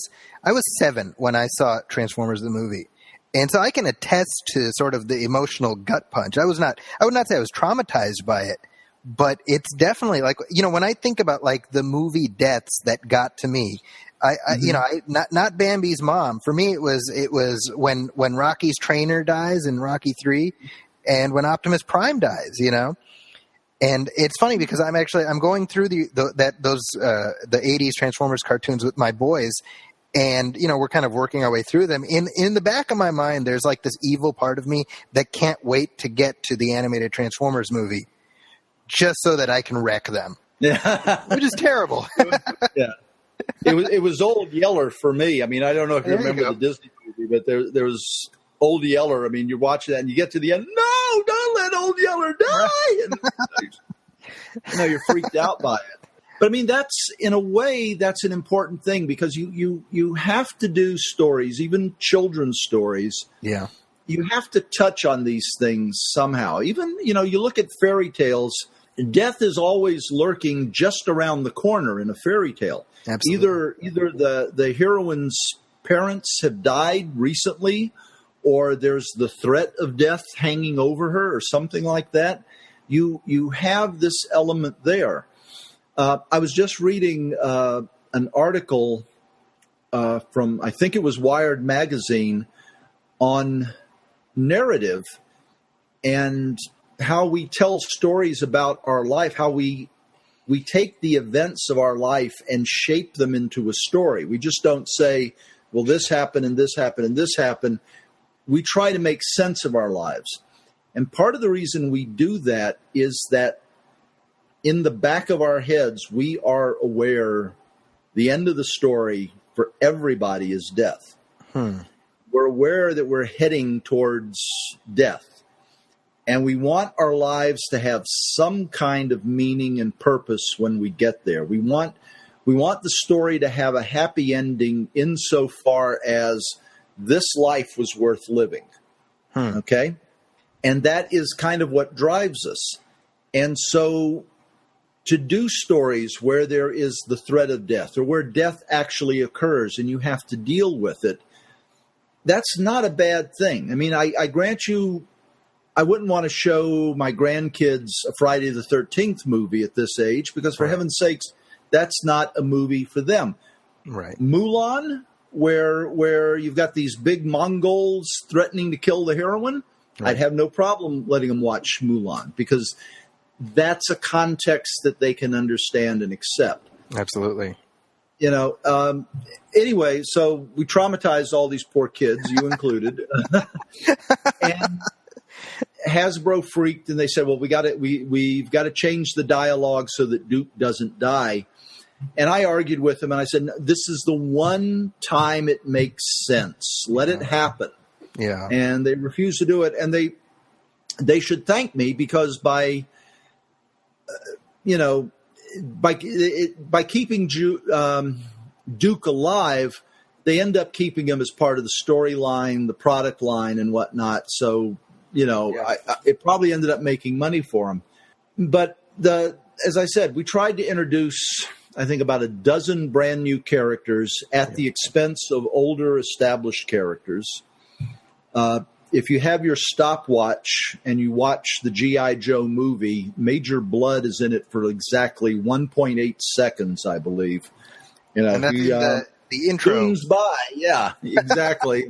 7 when I saw Transformers the movie. And so I can attest to sort of the emotional gut punch. I would not say I was traumatized by it, but it's definitely like, when I think about like the movie deaths that got to me, not Bambi's mom. For me, it was when Rocky's trainer dies in Rocky 3 and when Optimus Prime dies, And it's funny because I'm going through the 80s Transformers cartoons with my boys, and we're kind of working our way through them. In the back of my mind, there's like this evil part of me that can't wait to get to the animated Transformers movie, just so that I can wreck them. Yeah, which is terrible. Yeah, it was Old Yeller for me. I mean, I don't know if you remember the Disney movie, but there was Old Yeller. I mean, you watch that and you get to the end. No, don't let Old Yeller die. And, you're freaked out by it. But I mean, that's an important thing because you have to do stories, even children's stories. Yeah. You have to touch on these things somehow. Even, you look at fairy tales, death is always lurking just around the corner in a fairy tale. Absolutely. Either the heroine's parents have died recently, or there's the threat of death hanging over her or something like that. You have this element there. I was just reading an article from, I think it was Wired magazine, on narrative and how we tell stories about our life, how we take the events of our life and shape them into a story. We just don't say, well, this happened and this happened and this happened. We try to make sense of our lives. And part of the reason we do that is that in the back of our heads, we are aware the end of the story for everybody is death. We're aware that we're heading towards death. And we want our lives to have some kind of meaning and purpose when we get there. We want the story to have a happy ending insofar as this life was worth living. Okay? And that is kind of what drives us. And so to do stories where there is the threat of death or where death actually occurs and you have to deal with it, that's not a bad thing. I mean, I grant you, I wouldn't want to show my grandkids a Friday the 13th movie at this age because, for heaven's sakes, that's not a movie for them. Right. Mulan, where you've got these big Mongols threatening to kill the heroine, I'd have no problem letting them watch Mulan because that's a context that they can understand and accept. Absolutely. Anyway, so we traumatized all these poor kids, you included. And Hasbro freaked and they said, well, we've got to change the dialogue so that Duke doesn't die. And I argued with them and I said, this is the one time it makes sense. Let it happen. Yeah. And they refused to do it. And they should thank me because by keeping Duke alive, they end up keeping him as part of the storyline, the product line and whatnot. So, It probably ended up making money for him. But as I said, we tried to introduce, I think, about a dozen brand new characters at the expense of older established characters. If you have your stopwatch and you watch the G.I. Joe movie, Major Blood is in it for exactly 1.8 seconds, I believe. And that's the intro. Zooms by. Yeah, exactly.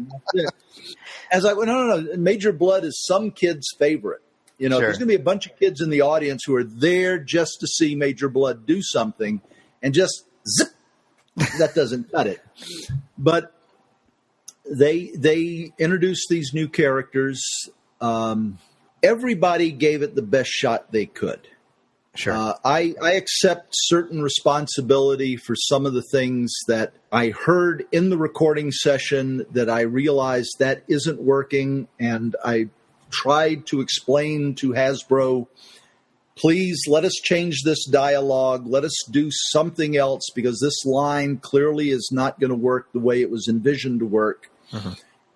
As I went, no. Major Blood is some kid's favorite. Sure. There's going to be a bunch of kids in the audience who are there just to see Major Blood do something, and just zip, that doesn't cut it. But they introduced these new characters. Everybody gave it the best shot they could. Sure. I accept certain responsibility for some of the things that I heard in the recording session that I realized that isn't working, and I tried to explain to Hasbro, please let us change this dialogue. Let us do something else, because this line clearly is not going to work the way it was envisioned to work. Mm-hmm.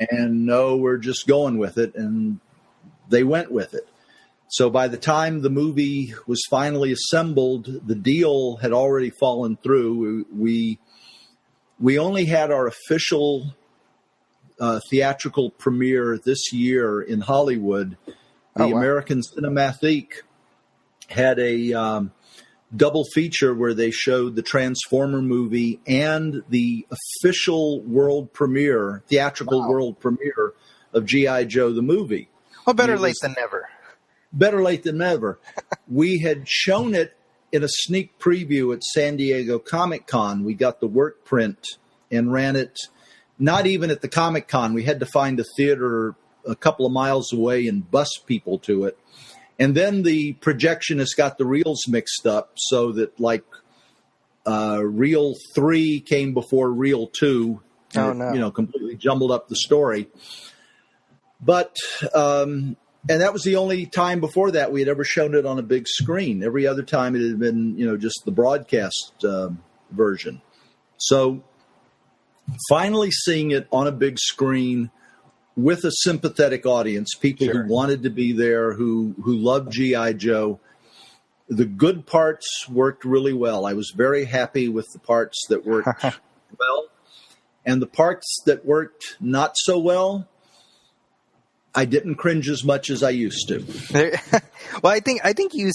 And no, we're just going with it. And they went with it. So by the time the movie was finally assembled, the deal had already fallen through. We only had our official theatrical premiere this year in Hollywood. The American Cinematheque had a double feature where they showed the Transformer movie and the official world premiere, theatrical world premiere of G.I. Joe the movie. Well, better late than never. Better late than never. We had shown it in a sneak preview at San Diego Comic-Con. We got the work print and ran it not even at the Comic-Con. We had to find a theater a couple of miles away and bus people to it. And then the projectionist got the reels mixed up so that, reel 3 came before reel 2. Oh, no. Completely jumbled up the story. But and that was the only time before that we had ever shown it on a big screen. Every other time it had been, just the broadcast version. So finally seeing it on a big screen with a sympathetic audience, people who wanted to be there, who loved G.I. Joe, the good parts worked really well. I was very happy with the parts that worked well. And the parts that worked not so well, I didn't cringe as much as I used to. Well, I think you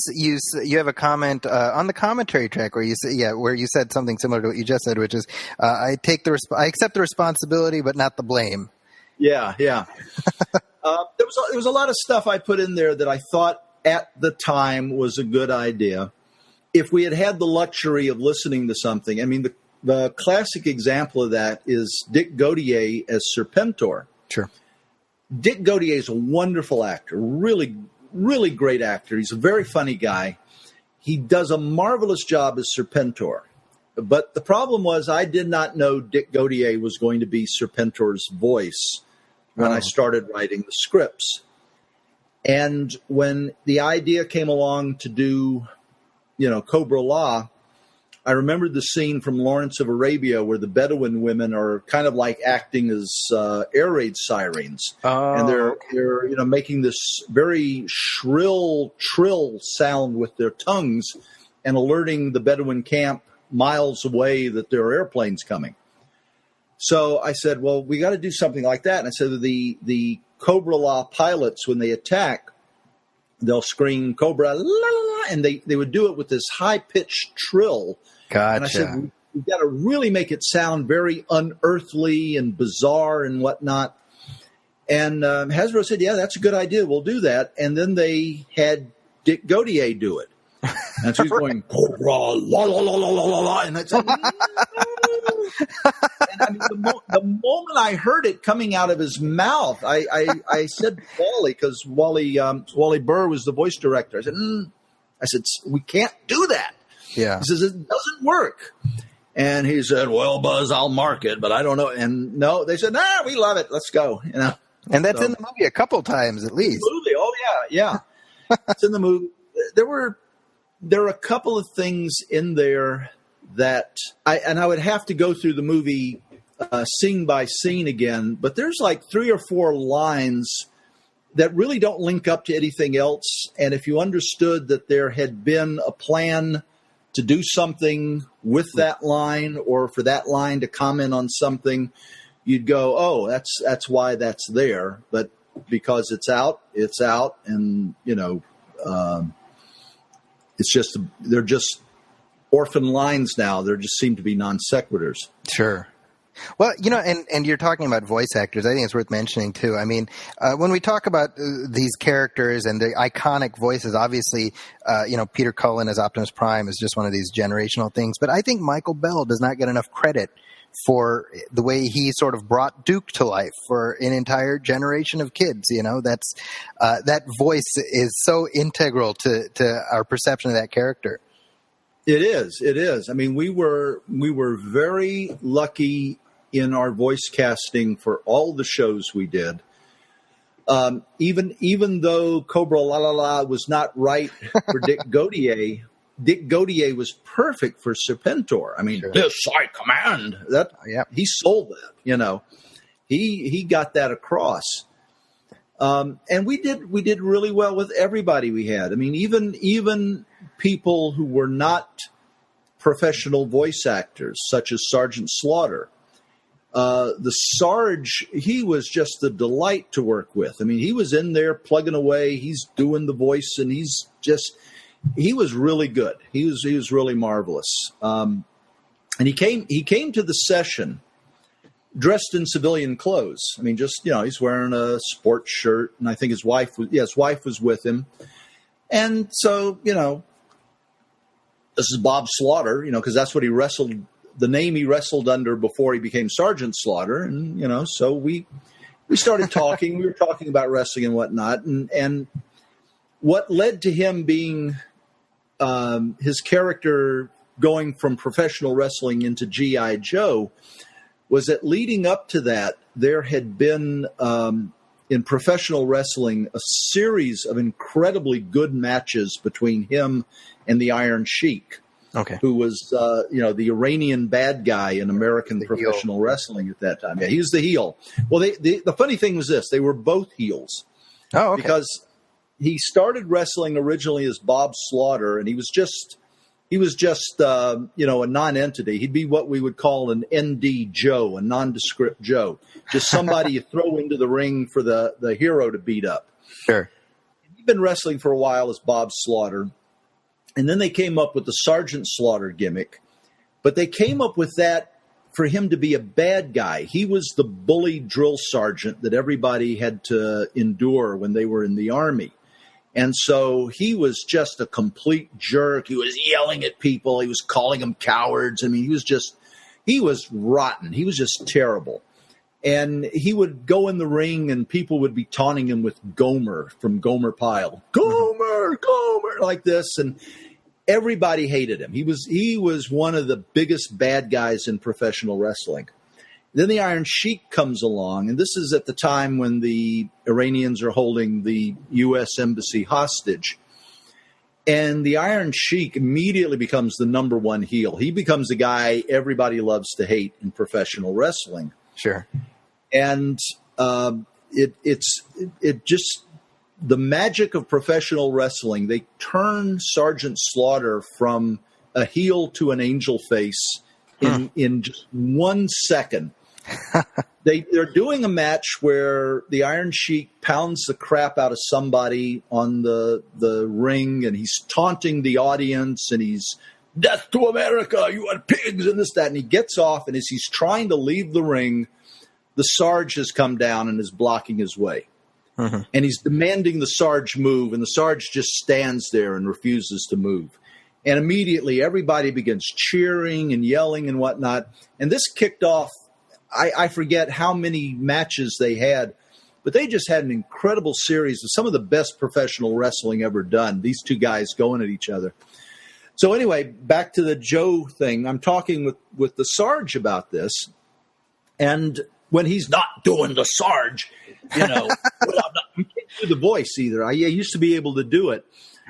have a comment on the commentary track where you said something similar to what you just said, which is I accept the responsibility but not the blame. Yeah. There was a lot of stuff I put in there that I thought at the time was a good idea. If we had had the luxury of listening to something, I mean, the classic example of that is Dick Gautier as Serpentor. Sure. Dick Gautier is a wonderful actor, really, really great actor. He's a very funny guy. He does a marvelous job as Serpentor. But the problem was I did not know Dick Gautier was going to be Serpentor's voice when I started writing the scripts. And when the idea came along to do, Cobra La, I remembered the scene from Lawrence of Arabia where the Bedouin women are kind of like acting as air raid sirens. And they're making this very shrill, trill sound with their tongues and alerting the Bedouin camp miles away that there are airplanes coming. So I said, well, we got to do something like that. And I said, the Cobra La pilots, when they attack, they'll scream Cobra, la, la, la, and they would do it with this high-pitched trill. Gotcha. And I said, we've got to really make it sound very unearthly and bizarre and whatnot. And Hasbro said, yeah, that's a good idea. We'll do that. And then they had Dick Gautier do it. And so he's going, Cobra, la, la, la, la, la, la, and it's like, and I mean, the moment I heard it coming out of his mouth, I said to Wally, because Wally Burr was the voice director. I said, we can't do that. Yeah. He says, it doesn't work. And he said, well, Buzz, I'll mark it, but I don't know. And no, they said, we love it. Let's go. And that's in the movie a couple times at least. Movie. Oh, yeah. It's in the movie. There are a couple of things in there that I would have to go through the movie scene by scene again, but there's like 3 or 4 lines that really don't link up to anything else. And if you understood that there had been a plan to do something with that line, or for that line to comment on something, you'd go, oh, that's why that's there. But because it's out, and it's just, they're just orphan lines now. There just seem to be non sequiturs. Sure. Well, and you're talking about voice actors. I think it's worth mentioning, too. I mean, when we talk about these characters and the iconic voices, obviously, Peter Cullen as Optimus Prime is just one of these generational things. But I think Michael Bell does not get enough credit for the way he sort of brought Duke to life for an entire generation of kids. That's that voice is so integral to our perception of that character. It is. I mean, we were very lucky in our voice casting for all the shows we did. Even though Cobra La La La was not right for Dick Gautier, Dick Gautier was perfect for Serpentor. I mean, this I command. He sold that. He got that across. And we did really well with everybody we had. I mean, even people who were not professional voice actors, such as Sergeant Slaughter. The Sarge, he was just a delight to work with. I mean, he was in there plugging away. He's doing the voice, and he was really good. He was really marvelous. And he came to the session dressed in civilian clothes. I mean, just, he's wearing a sports shirt, and I think his wife was with him. And so, this is Bob Slaughter, because that's what he wrestled, the name he wrestled under before he became Sergeant Slaughter. And, so we started talking. We were talking about wrestling and whatnot. And what led to him being his character going from professional wrestling into G.I. Joe was that leading up to that, there had been in professional wrestling a series of incredibly good matches between him and the Iron Sheik. Okay. Who was, the Iranian bad guy in American professional wrestling at that time. Yeah, he was the heel. Well, the funny thing was this. They were both heels. Oh, okay. Because he started wrestling originally as Bob Slaughter, and he was just a non-entity. He'd be what we would call an ND Joe, a nondescript Joe. Just somebody you throw into the ring for the hero to beat up. Sure. He'd been wrestling for a while as Bob Slaughter. And then they came up with the Sergeant Slaughter gimmick. But they came up with that for him to be a bad guy. He was the bully drill sergeant that everybody had to endure when they were in the Army. And so he was just a complete jerk. He was yelling at people. He was calling them cowards. I mean, he was rotten. He was just terrible. And he would go in the ring and people would be taunting him with Gomer from Gomer Pyle. Gomer, like this. And everybody hated him. He was one of the biggest bad guys in professional wrestling. Then the Iron Sheik comes along, and this is at the time when the Iranians are holding the U.S. Embassy hostage. And the Iron Sheik immediately becomes the number one heel. He becomes the guy everybody loves to hate in professional wrestling. Sure. And it just the magic of professional wrestling. They turn Sergeant Slaughter from a heel to an angel face in just 1 second. They're doing a match where the Iron Sheik pounds the crap out of somebody on the ring, and he's taunting the audience, and he's death to America, you are pigs, and this, that. And he gets off, and as he's trying to leave the ring, the Sarge has come down and is blocking his way. Mm-hmm. And he's demanding the Sarge move, and the Sarge just stands there and refuses to move. And immediately everybody begins cheering and yelling and whatnot. And this kicked off, I forget how many matches they had, but they just had an incredible series of some of the best professional wrestling ever done. These two guys going at each other. So anyway, back to the Joe thing. I'm talking with the Sarge about this. And when he's not doing the Sarge, I can't do the voice either. I used to be able to do it.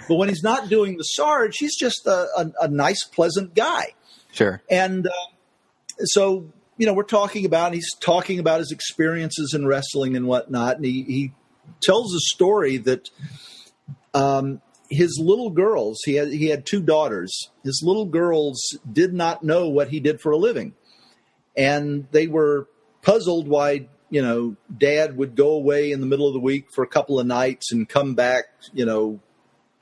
But when he's not doing the Sarge, he's just a nice, pleasant guy. Sure. And he's talking about his experiences in wrestling and whatnot. And he tells a story that his little girls, he had two daughters, his little girls did not know what he did for a living. And they were puzzled why, Dad would go away in the middle of the week for a couple of nights and come back,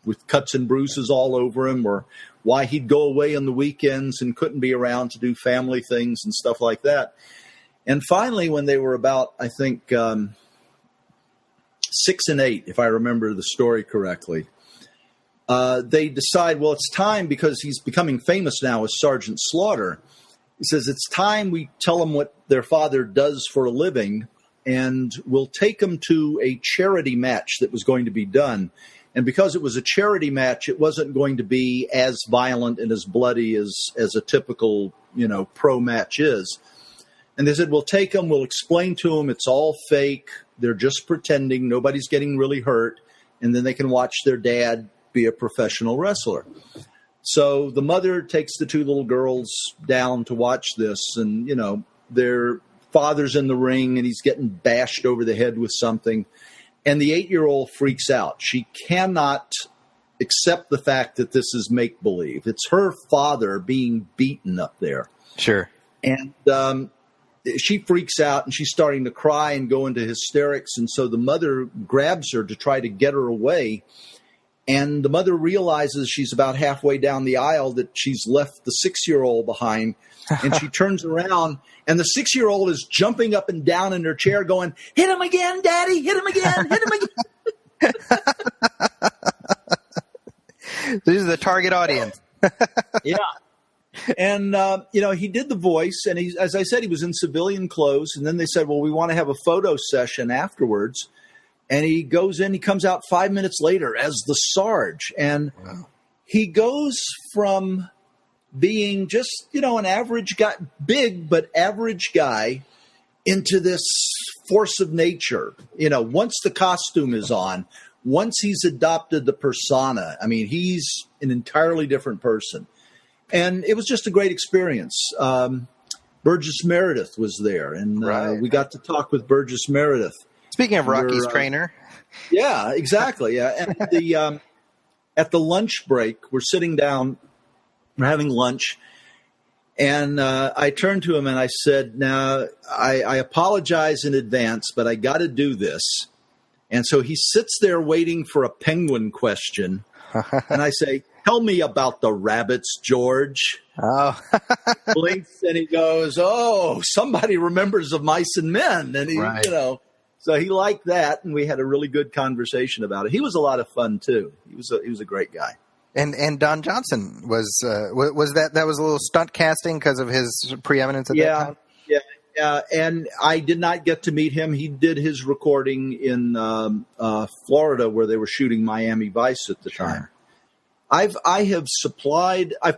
with cuts and bruises all over him, or why he'd go away on the weekends and couldn't be around to do family things and stuff like that. And finally, when they were about, I think, 6 and 8, if I remember the story correctly, they decide, well, it's time, because he's becoming famous now as Sergeant Slaughter. He says, it's time we tell them what their father does for a living, and we'll take them to a charity match that was going to be done. And because it was a charity match, it wasn't going to be as violent and as bloody as a typical, pro match is. And they said, we'll take them, we'll explain to them it's all fake. They're just pretending. Nobody's getting really hurt. And then they can watch their dad be a professional wrestler. So the mother takes the two little girls down to watch this. And, their father's in the ring and he's getting bashed over the head with something. And the 8-year-old freaks out. She cannot accept the fact that this is make-believe. It's her father being beaten up there. Sure. And she freaks out and she's starting to cry and go into hysterics. And so the mother grabs her to try to get her away. And the mother realizes she's about halfway down the aisle that she's left the 6-year-old behind. And she turns around and the 6-year-old is jumping up and down in her chair going, hit him again, Daddy, hit him again, hit him again. This is the target audience. Yeah. And, he did the voice, and he, as I said, he was in civilian clothes. And then they said, well, we want to have a photo session afterwards. And he goes in, he comes out 5 minutes later as the Sarge. And he goes from being just, an average guy, big but average guy, into this force of nature. Once the costume is on, once he's adopted the persona, I mean, he's an entirely different person. And it was just a great experience. Burgess Meredith was there, and we got to talk with Burgess Meredith. Speaking of Rocky's trainer. Yeah, exactly. Yeah. And at the lunch break, we're sitting down, we're having lunch, and I turned to him and I said, now, I apologize in advance, but I got to do this. And so he sits there waiting for a penguin question. And I say, tell me about the rabbits, George. Oh. Blinks and he goes, oh, somebody remembers of Mice and Men. And he, so he liked that. And we had a really good conversation about it. He was a lot of fun too. He was a great guy. And Don Johnson was that was a little stunt casting because of his preeminence at that time? Yeah. And I did not get to meet him. He did his recording in Florida where they were shooting Miami Vice at the time. I've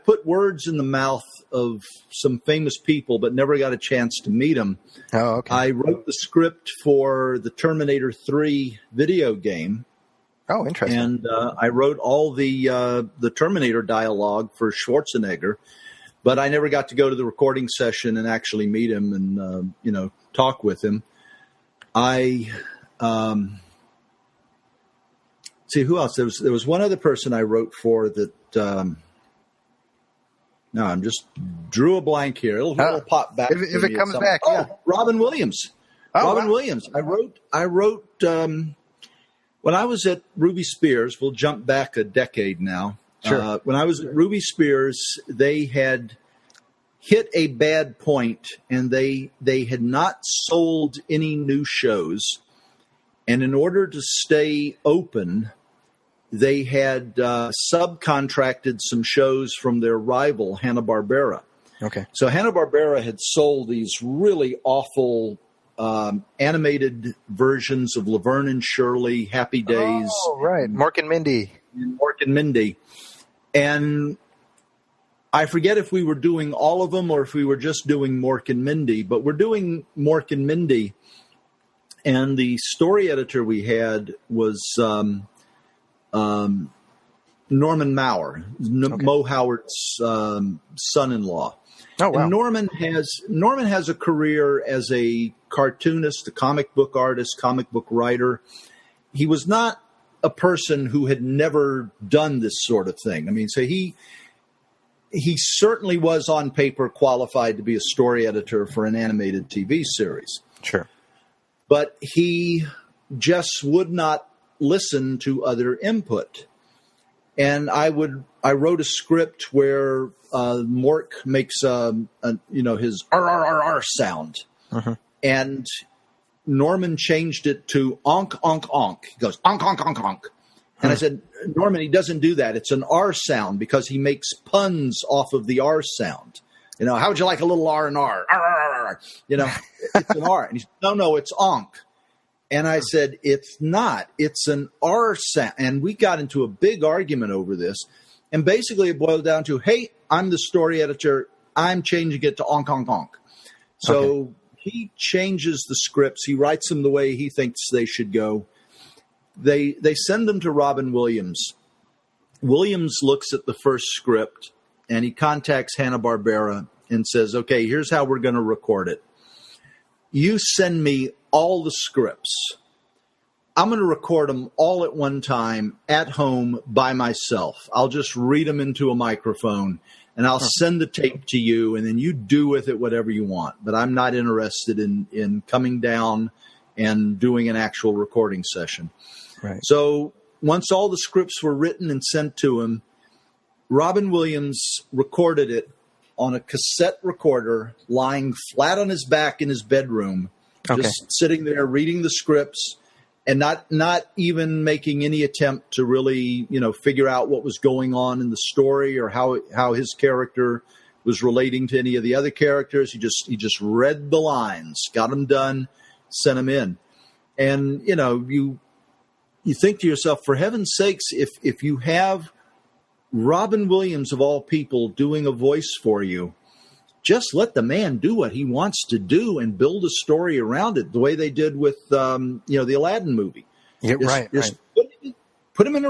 put words in the mouth of some famous people, but never got a chance to meet them. Oh, okay. I wrote the script for the Terminator 3 video game. Oh, interesting. And I wrote all the Terminator dialogue for Schwarzenegger, but I never got to go to the recording session and actually meet him and talk with him. See, who else? There was one other person I wrote for that. No, I'm just drew a blank here. It'll pop back if it comes back. Yeah, Robin Williams. Williams. I wrote. When I was at Ruby Spears, we'll jump back a decade now. Sure. When I was at Ruby Spears, they had hit a bad point, and they had not sold any new shows. And in order to stay open, they had subcontracted some shows from their rival, Hanna-Barbera. Okay. So Hanna-Barbera had sold these really awful animated versions of Laverne and Shirley, Happy Days. Oh, right. Mork and Mindy. And I forget if we were doing all of them or if we were just doing Mork and Mindy, but we're doing Mork and Mindy. And the story editor we had was Norman Maurer, Mo Howard's son-in-law. Oh, wow. And Norman has a career as a cartoonist, a comic book artist, comic book writer, he was not a person who had never done this sort of thing. I mean, so he certainly was on paper qualified to be a story editor for an animated TV series. Sure. But he just would not listen to other input. And I wrote a script where Mork makes his RRRR sound. Uh-huh. And Norman changed it to onk, onk, onk. He goes, onk, onk, onk, onk. And I said, Norman, he doesn't do that. It's an R sound because he makes puns off of the R sound. You know, how would you like a little R and R? R, R, R, R. You know, it's an R. And he said, no, it's onk. And I said, it's not. It's an R sound. And we got into a big argument over this. And basically it boiled down to, hey, I'm the story editor. I'm changing it to onk, onk, onk. So he changes the scripts. He writes them the way he thinks they should go. They send them to Robin Williams. Williams looks at the first script, and he contacts Hanna-Barbera and says, okay, here's how we're going to record it. You send me all the scripts. I'm going to record them all at one time at home by myself. I'll just read them into a microphone, and I'll send the tape to you, and then you do with it whatever you want. But I'm not interested in coming down and doing an actual recording session. Right. So once all the scripts were written and sent to him, Robin Williams recorded it on a cassette recorder, lying flat on his back in his bedroom, just sitting there reading the scripts and not even making any attempt to really, figure out what was going on in the story or how his character was relating to any of the other characters. He just read the lines, got them done, sent them in. And, you think to yourself, for heaven's sakes, if you have Robin Williams, of all people, doing a voice for you, just let the man do what he wants to do and build a story around it, the way they did with, the Aladdin movie. Yeah, Just put him in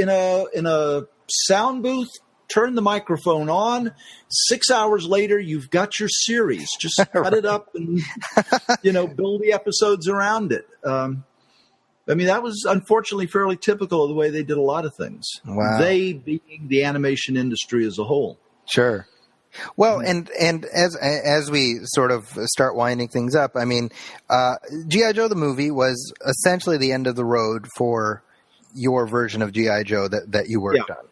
a sound booth, turn the microphone on. 6 hours later, you've got your series. Just cut it up and, build the episodes around it. That was unfortunately fairly typical of the way they did a lot of things. Wow. They being the animation industry as a whole. Sure. Well, and as we sort of start winding things up, G.I. Joe the movie was essentially the end of the road for your version of G.I. Joe that you worked on.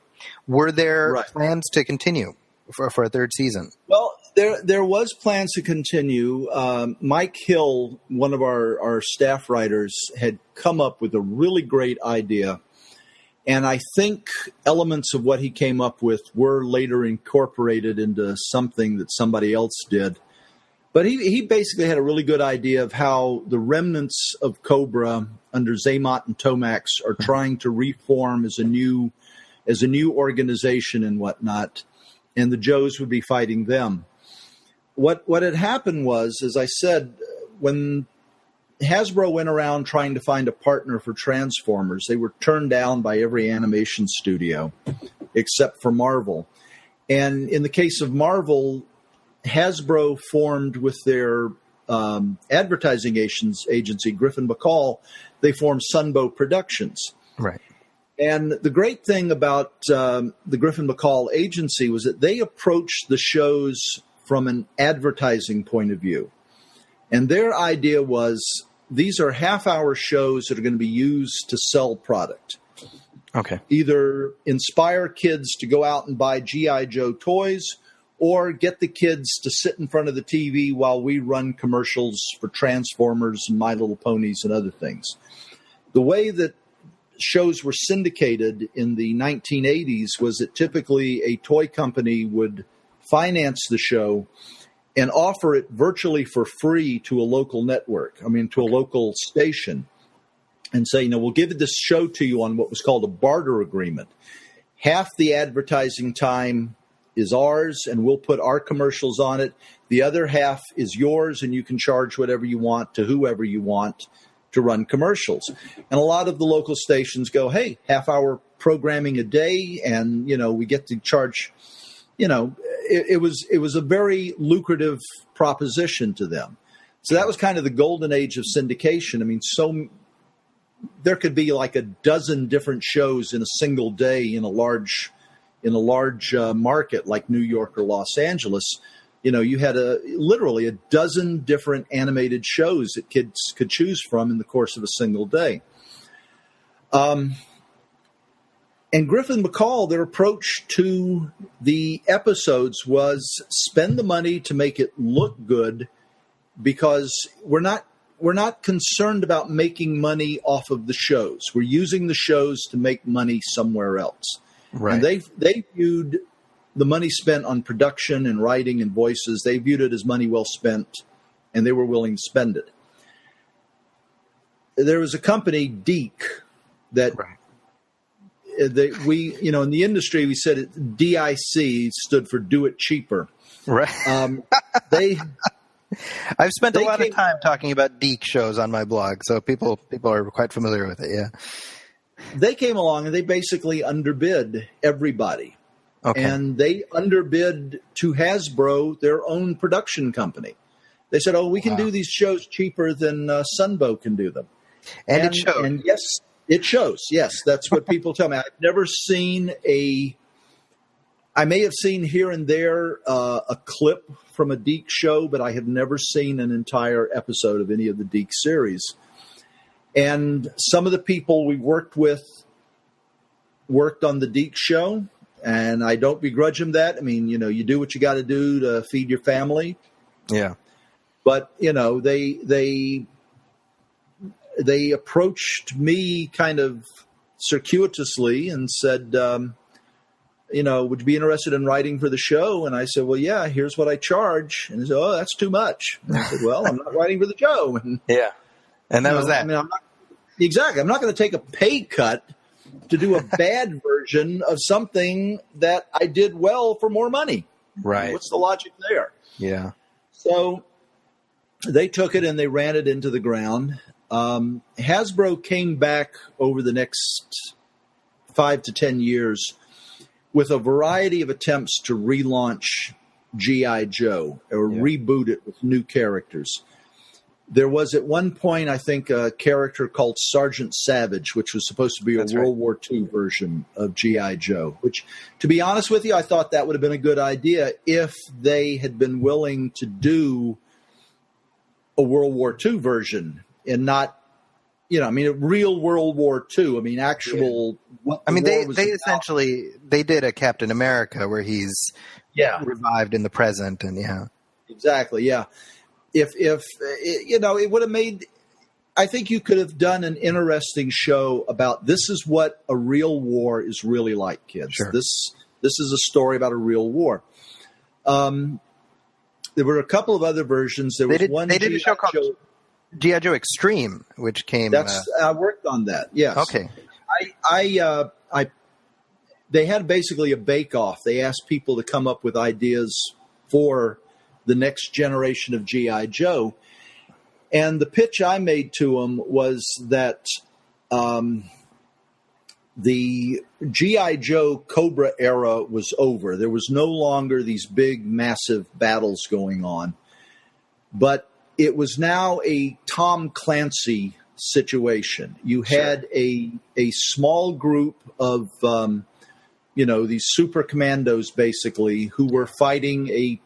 Were there plans to continue for a third season? Well, there was plans to continue. Mike Hill, one of our staff writers, had come up with a really great idea. And I think elements of what he came up with were later incorporated into something that somebody else did. But he basically had a really good idea of how the remnants of Cobra under Zaymot and Tomax are trying to reform as a new organization and whatnot. And the Joes would be fighting them. What had happened was, as I said, when Hasbro went around trying to find a partner for Transformers, they were turned down by every animation studio except for Marvel. And in the case of Marvel, Hasbro formed with their advertising agency, Griffin McCall, they formed Sunbow Productions. Right. And the great thing about the Griffin McCall agency was that they approached the shows from an advertising point of view. And their idea was, these are half-hour shows that are going to be used to sell product. Okay. Either inspire kids to go out and buy G.I. Joe toys or get the kids to sit in front of the TV while we run commercials for Transformers and My Little Ponies and other things. The way that shows were syndicated in the 1980s was that typically a toy company would finance the show and offer it virtually for free to a local network, to a local station, and say, we'll give this show to you on what was called a barter agreement. Half the advertising time is ours, and we'll put our commercials on it. The other half is yours, and you can charge whatever you want to whoever you want to run commercials. And a lot of the local stations go, hey, half-hour programming a day, and, we get to charge, it was a very lucrative proposition to them. So that was kind of the golden age of syndication. there could be like a dozen different shows in a single day in a large market like New York or Los Angeles. You had literally a dozen different animated shows that kids could choose from in the course of a single day. And Griffin McCall, their approach to the episodes was spend the money to make it look good, because we're not concerned about making money off of the shows. We're using the shows to make money somewhere else. Right. And they viewed the money spent on production and writing and voices, they viewed it as money well spent, and they were willing to spend it. There was a company, Deke, that in the industry, we said it, DIC stood for Do It Cheaper. Right. I've spent a lot of time talking about Deke shows on my blog, so people are quite familiar with it, yeah. They came along and they basically underbid everybody. Okay. And they underbid to Hasbro, their own production company. They said, we can do these shows cheaper than Sunbow can do them. And it showed. And yes, it shows. Yes, that's what people tell me. I've never seen I may have seen here and there a clip from a Deke show, but I have never seen an entire episode of any of the Deke series. And some of the people we worked with worked on the Deke show, and I don't begrudge them that. I mean, you do what you got to do to feed your family. Yeah. But, they approached me kind of circuitously and said, would you be interested in writing for the show? And I said, well, yeah, here's what I charge. And they said, that's too much. And I said, well, I'm not writing for the show. And, yeah. And that was that. I mean, I'm not going to take a pay cut to do a bad version of something that I did well for more money. Right. What's the logic there? Yeah. So they took it and they ran it into the ground. Hasbro came back over the next 5 to 10 years with a variety of attempts to relaunch G.I. Joe or reboot it with new characters. There was at one point, I think, a character called Sergeant Savage, which was supposed to be a World War II version of G.I. Joe, which, to be honest with you, I thought that would have been a good idea if they had been willing to do a World War II version and not, a real World War II. I mean, actual. Yeah. They essentially they did a Captain America where he's revived in the present, and exactly, yeah. If it would have made, I think you could have done an interesting show about this is what a real war is really like, kids. Sure. This is a story about a real war. There were a couple of other versions. They did a show called G.I. Joe Extreme, which came. I worked on that. Yes. Okay. They had basically a bake-off. They asked people to come up with ideas for the next generation of G.I. Joe. And the pitch I made to them was that the G.I. Joe Cobra era was over. There was no longer these big, massive battles going on. But it was now a Tom Clancy situation. You had a small group of, these super commandos, basically, who were fighting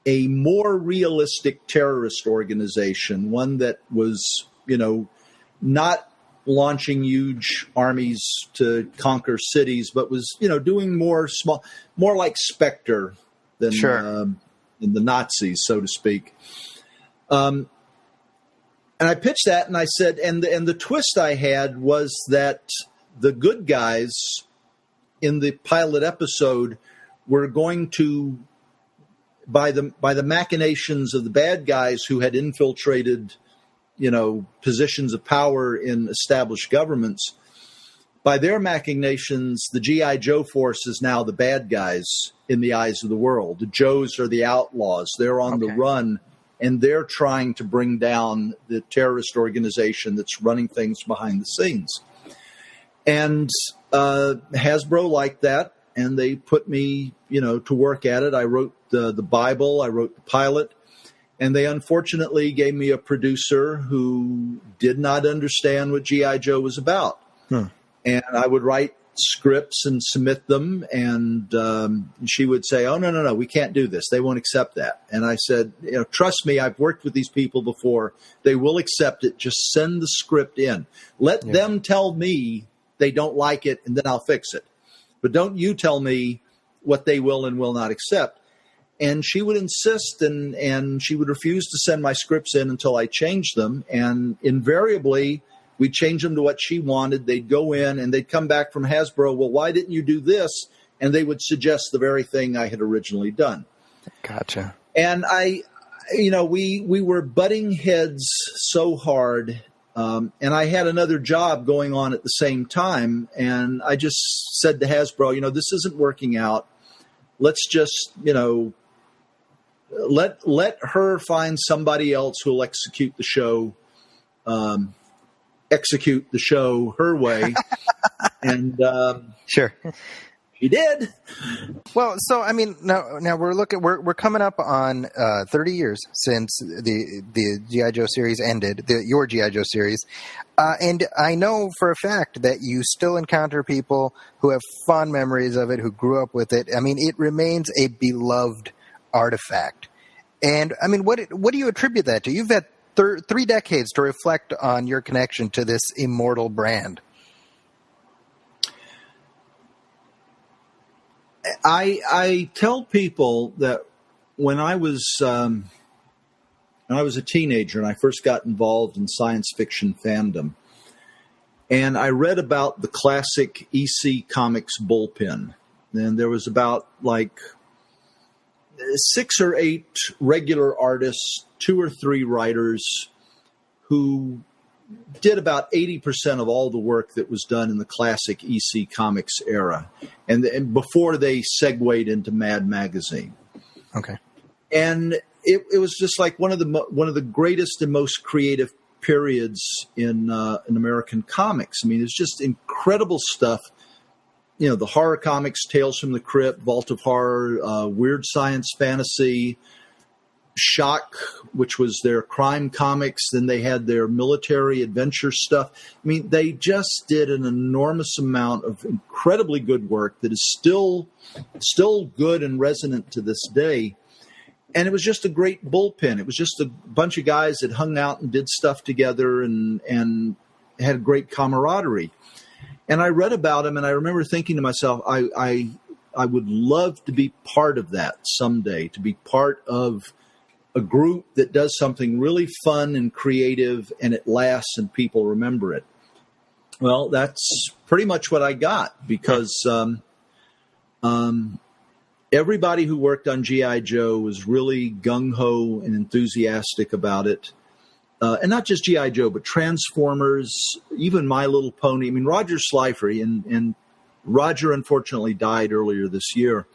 a more realistic terrorist organization, one that was, not launching huge armies to conquer cities, but was, doing more like Spectre than the Nazis, so to speak. And I pitched that, and I said, and the twist I had was that the good guys in the pilot episode were going to, by the machinations of the bad guys who had infiltrated, positions of power in established governments, by their machinations, the G.I. Joe force is now the bad guys in the eyes of the world. The Joes are the outlaws. They're on the run, and they're trying to bring down the terrorist organization that's running things behind the scenes. And Hasbro liked that, and they put me, to work at it. I wrote the Bible. I wrote the pilot. And they unfortunately gave me a producer who did not understand what G.I. Joe was about. And I would write scripts and submit them, and she would say, "Oh, no, we can't do this. They won't accept that." And I said, "Trust me, I've worked with these people before. They will accept it. Just send the script in. Let them tell me they don't like it, and then I'll fix it. But don't you tell me what they will and will not accept." And she would insist, and she would refuse to send my scripts in until I changed them. And invariably, we'd change them to what she wanted. They'd go in, and they'd come back from Hasbro, "Well, why didn't you do this?" And they would suggest the very thing I had originally done. Gotcha. And we were butting heads so hard. And I had another job going on at the same time. And I just said to Hasbro, this isn't working out. Let's just, let her find somebody else who will execute the show her way. And Sure. she did. Well, so I mean, now we're coming up on 30 years since the G.I. Joe series ended, your G.I. Joe series, and I know for a fact that you still encounter people who have fond memories of it, who grew up with it. I mean, it remains a beloved artifact. And I mean, what do you attribute that to? You've had 3 decades to reflect on your connection to this immortal brand. I tell people that when I was a teenager and I first got involved in science fiction fandom, and I read about the classic EC Comics bullpen, and there was about 6 or 8 regular artists, 2 or 3 writers who did about 80% of all the work that was done in the classic EC Comics era, and before they segued into Mad Magazine. Okay. And it was just like one of the greatest and most creative periods in American comics. I mean, it's just incredible stuff. The horror comics, Tales from the Crypt, Vault of Horror, Weird Science Fantasy, Shock, which was their crime comics. Then they had their military adventure stuff. I mean, they just did an enormous amount of incredibly good work that is still good and resonant to this day. And it was just a great bullpen. It was just a bunch of guys that hung out and did stuff together and had great camaraderie. And I read about them, and I remember thinking to myself, I would love to be part of that someday, to be part of a group that does something really fun and creative, and it lasts and people remember it. Well, that's pretty much what I got, because everybody who worked on G.I. Joe was really gung-ho and enthusiastic about it. And not just G.I. Joe, but Transformers, even My Little Pony. I mean, Roger Slifer, and Roger unfortunately died earlier this year.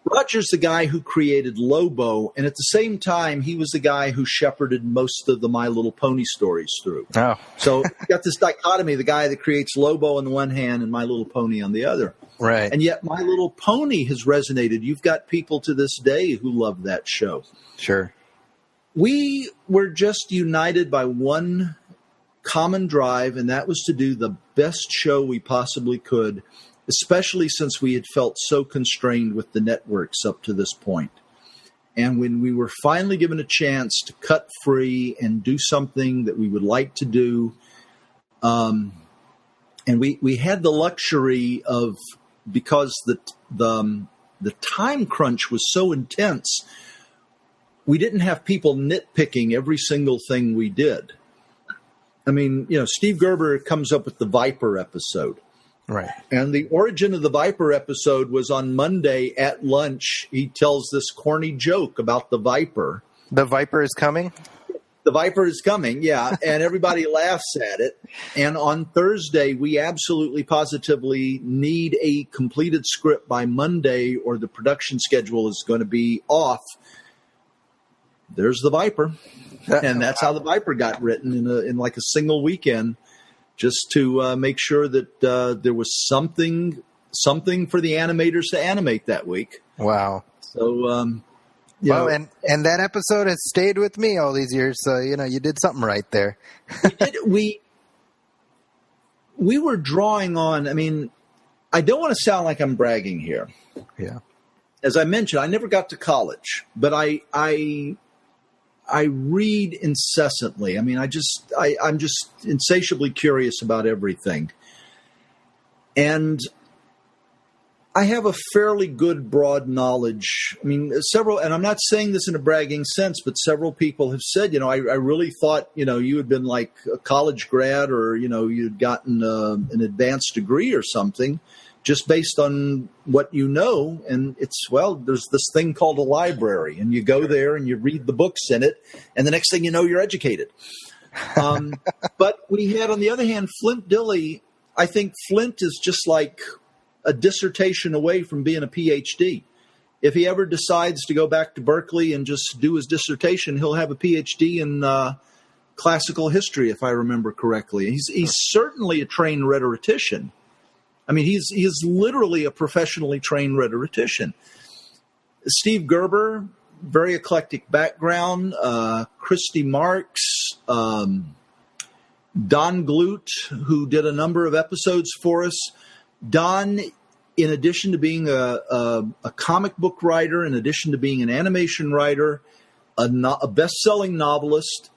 Roger's the guy who created Lobo, and at the same time, he was the guy who shepherded most of the My Little Pony stories through. Oh. So you got this dichotomy, the guy that creates Lobo on the one hand and My Little Pony on the other. Right. And yet My Little Pony has resonated. You've got people to this day who love that show. Sure. We were just united by one common drive, and that was to do the best show we possibly could, especially since we had felt so constrained with the networks up to this point. And when we were finally given a chance to cut free and do something that we would like to do, and we had the luxury of, because the time crunch was so intense, we didn't have people nitpicking every single thing we did. I mean, Steve Gerber comes up with the Viper episode. Right. And the origin of the Viper episode was on Monday at lunch. He tells this corny joke about the Viper. The Viper is coming? The Viper is coming, yeah. And everybody laughs at it. And on Thursday, we absolutely positively need a completed script by Monday, or the production schedule is going to be off. There's the Viper. And that's how the Viper got written in like a single weekend, just to make sure that there was something for the animators to animate that week. Wow. So Well, and that episode has stayed with me all these years, so you did something right there. we were drawing on. I mean, I don't want to sound like I'm bragging here. Yeah. As I mentioned, I never got to college, but I read incessantly. I mean, I'm just insatiably curious about everything. And I have a fairly good broad knowledge. I mean, and I'm not saying this in a bragging sense, but several people have said, I really thought, you had been like a college grad or, you'd gotten an advanced degree or something just based on what you know. And there's this thing called a library, and you go there and you read the books in it, and the next thing you know, you're educated. But we had, on the other hand, Flint Dilley. I think Flint is just like a dissertation away from being a PhD. If he ever decides to go back to Berkeley and just do his dissertation, he'll have a PhD in classical history, if I remember correctly. He's certainly a trained rhetorician. I mean, he's literally a professionally trained rhetorician. Steve Gerber, very eclectic background. Christy Marks, Don Glut, who did a number of episodes for us. Don, in addition to being a comic book writer, in addition to being an animation writer, a best-selling novelist,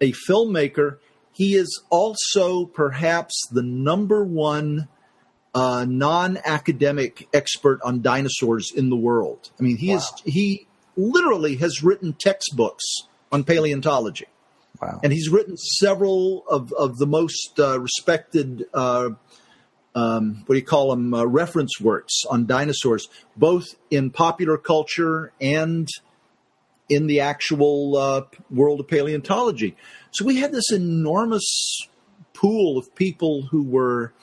a filmmaker, he is also perhaps the number one non-academic expert on dinosaurs in the world. I mean, he literally has written textbooks on paleontology. Wow. And he's written several of the most respected reference works on dinosaurs, both in popular culture and in the actual world of paleontology. So we had this enormous pool of people who were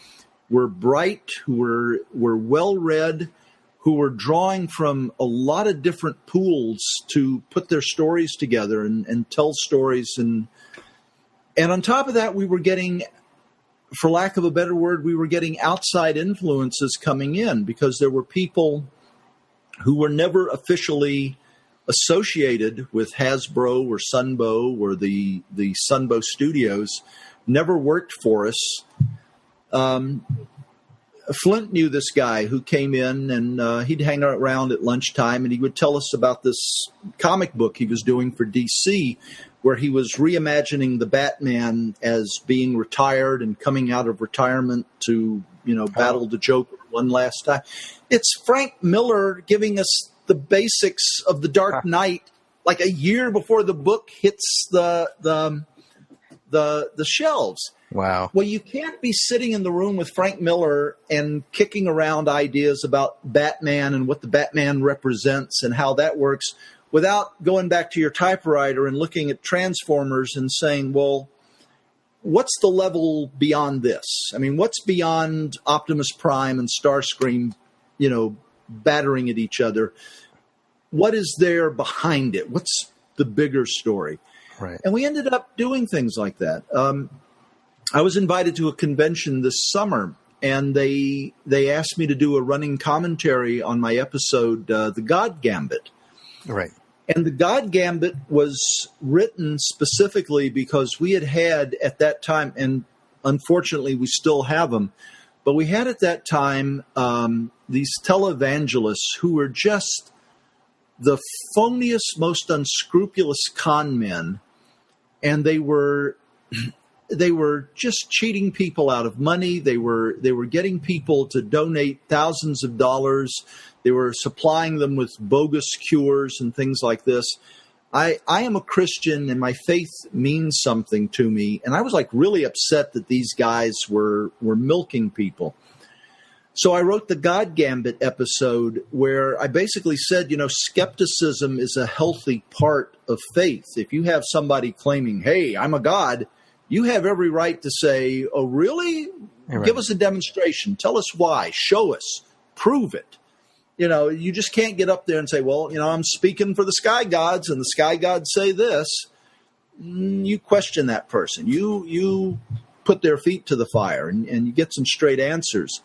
bright, who were well-read, who were drawing from a lot of different pools to put their stories together and tell stories. And on top of that, we were getting, for lack of a better word, we were getting outside influences coming in, because there were people who were never officially associated with Hasbro or Sunbow or the Sunbow Studios, never worked for us. Flint knew this guy who came in, and he'd hang around at lunchtime, and he would tell us about this comic book he was doing for DC, where he was reimagining the Batman as being retired and coming out of retirement to, battle the Joker one last time. It's Frank Miller giving us the basics of the Dark Knight, like a year before the book hits the shelves. Wow. Well, you can't be sitting in the room with Frank Miller and kicking around ideas about Batman and what the Batman represents and how that works without going back to your typewriter and looking at Transformers and saying, well, what's the level beyond this? I mean, what's beyond Optimus Prime and Starscream, battering at each other? What is there behind it? What's the bigger story? Right. And we ended up doing things like that. I was invited to a convention this summer, and they asked me to do a running commentary on my episode, The God Gambit. Right. And The God Gambit was written specifically because we had at that time, and unfortunately we still have them, but we had at that time these televangelists who were just the phoniest, most unscrupulous con men, and they were just cheating people out of money. They were getting people to donate thousands of dollars. They were supplying them with bogus cures and things like this. I am a Christian, and my faith means something to me. And I was like really upset that these guys were milking people. So I wrote the God Gambit episode where I basically said, skepticism is a healthy part of faith. If you have somebody claiming, hey, I'm a God, you have every right to say, oh, really? Right. Give us a demonstration. Tell us why. Show us. Prove it. You just can't get up there and say, well, I'm speaking for the sky gods, and the sky gods say this. You question that person. You put their feet to the fire, and you get some straight answers.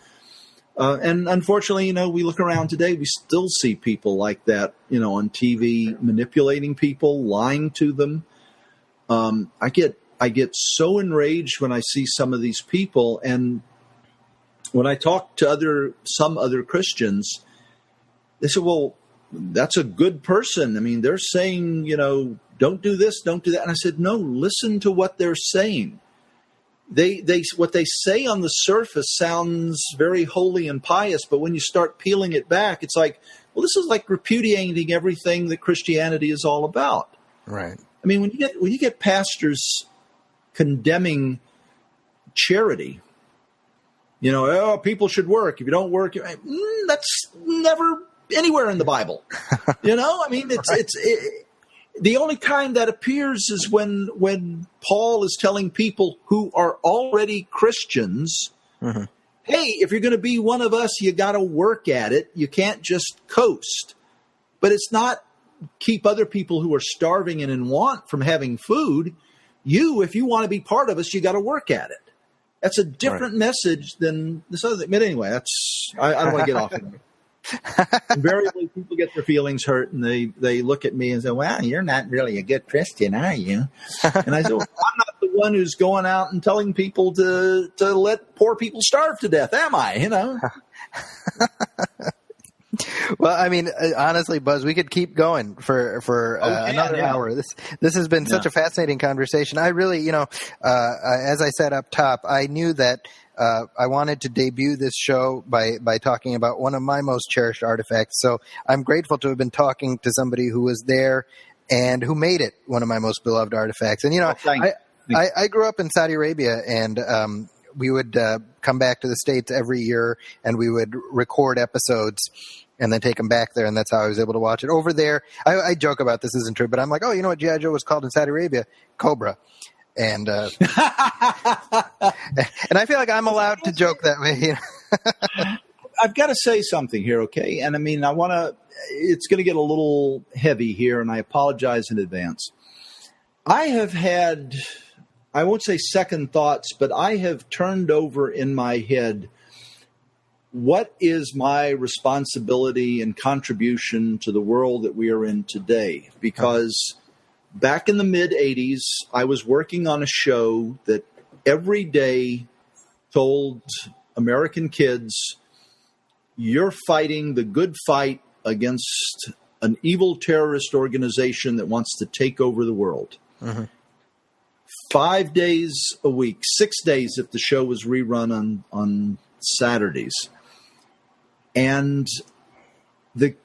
And unfortunately, we look around today, we still see people like that, on TV, manipulating people, lying to them. I get so enraged when I see some of these people, and when I talk to some other Christians, they say, "Well, that's a good person. I mean, they're saying, don't do this, don't do that." And I said, "No, listen to what they're saying. What they say on the surface sounds very holy and pious, but when you start peeling it back, it's like, well, this is like repudiating everything that Christianity is all about." Right. I mean, when you get pastors condemning charity, people should work. If you don't work, that's never anywhere in the Bible. I mean, the only time that appears is when Paul is telling people who are already Christians, mm-hmm. Hey, if you're going to be one of us, you got to work at it. You can't just coast. But it's not keep other people who are starving and in want from having food. If you want to be part of us, you got to work at it. That's a different message than this other thing. But anyway, I don't want to get off of it. Invariably, people get their feelings hurt, and they look at me and say, "Well, you're not really a good Christian, are you?" And I say, "Well, I'm not the one who's going out and telling people to let poor people starve to death, am I? Well, I mean, honestly, Buzz, we could keep going for another hour. This has been such a fascinating conversation. I really, as I said up top, I knew that I wanted to debut this show by talking about one of my most cherished artifacts. So I'm grateful to have been talking to somebody who was there and who made it one of my most beloved artifacts. And, I grew up in Saudi Arabia, and we would come back to the States every year, and we would record episodes and then take them back there, and that's how I was able to watch it. Over there, I joke about this isn't true, but I'm like, oh, you know what G.I. Joe was called in Saudi Arabia? Cobra. And and I feel like I'm allowed to joke that way. I've got to say something here, okay? And I mean, it's going to get a little heavy here, and I apologize in advance. I have had, I won't say second thoughts, but I have turned over in my head, what is my responsibility and contribution to the world that we are in today? Because back in the mid-'80s, I was working on a show that every day told American kids, you're fighting the good fight against an evil terrorist organization that wants to take over the world. Mm-hmm. 5 days a week, 6 days if the show was rerun on Saturdays. And the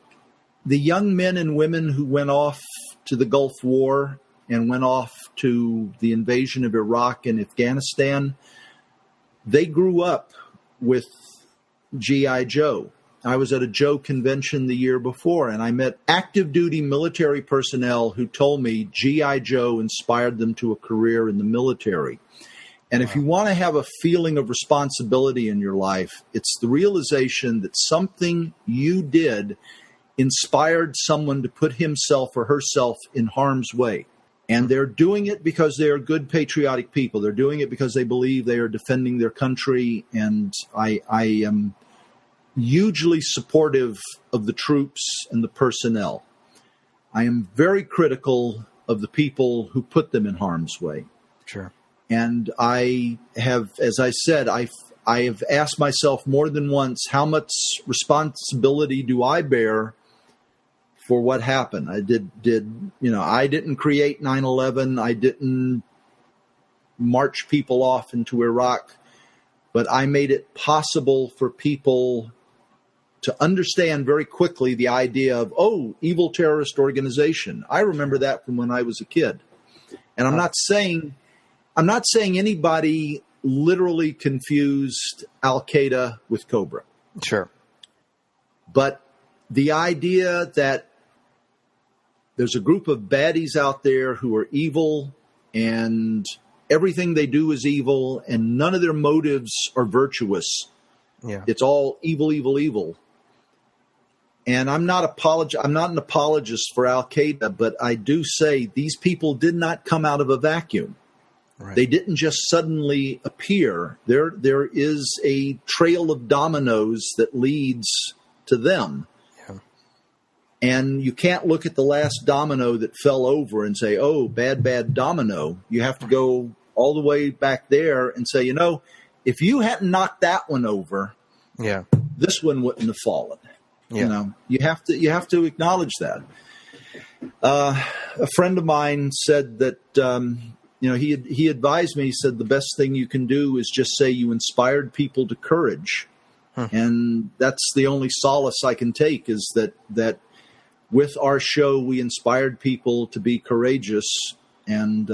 young men and women who went off to the Gulf War and went off to the invasion of Iraq and Afghanistan, they grew up with G.I. Joe. I was at a Joe convention the year before, and I met active duty military personnel who told me G.I. Joe inspired them to a career in the military. And if you want to have a feeling of responsibility in your life, it's the realization that something you did inspired someone to put himself or herself in harm's way. And they're doing it because they are good, patriotic people. They're doing it because they believe they are defending their country. And I am hugely supportive of the troops and the personnel. I am very critical of the people who put them in harm's way. Sure. And I have, as I said, I have asked myself more than once, how much responsibility do I bear for what happened? I didn't create 9/11. I didn't march people off into Iraq, but I made it possible for people to understand very quickly the idea of, evil terrorist organization. I remember that from when I was a kid. And I'm not saying anybody literally confused Al-Qaeda with Cobra. Sure. But the idea that there's a group of baddies out there who are evil and everything they do is evil and none of their motives are virtuous. Yeah. It's all evil, evil, evil. And I'm not an apologist for Al-Qaeda, but I do say these people did not come out of a vacuum. Right. They didn't just suddenly appear. There is a trail of dominoes that leads to them. Yeah. And you can't look at the last domino that fell over and say, oh, bad domino. You have to go all the way back there and say, if you hadn't knocked that one over, this one wouldn't have fallen. Yeah. You have to acknowledge that. A friend of mine said that, he advised me, he said the best thing you can do is just say you inspired people to courage. And that's the only solace I can take, is that with our show, we inspired people to be courageous and,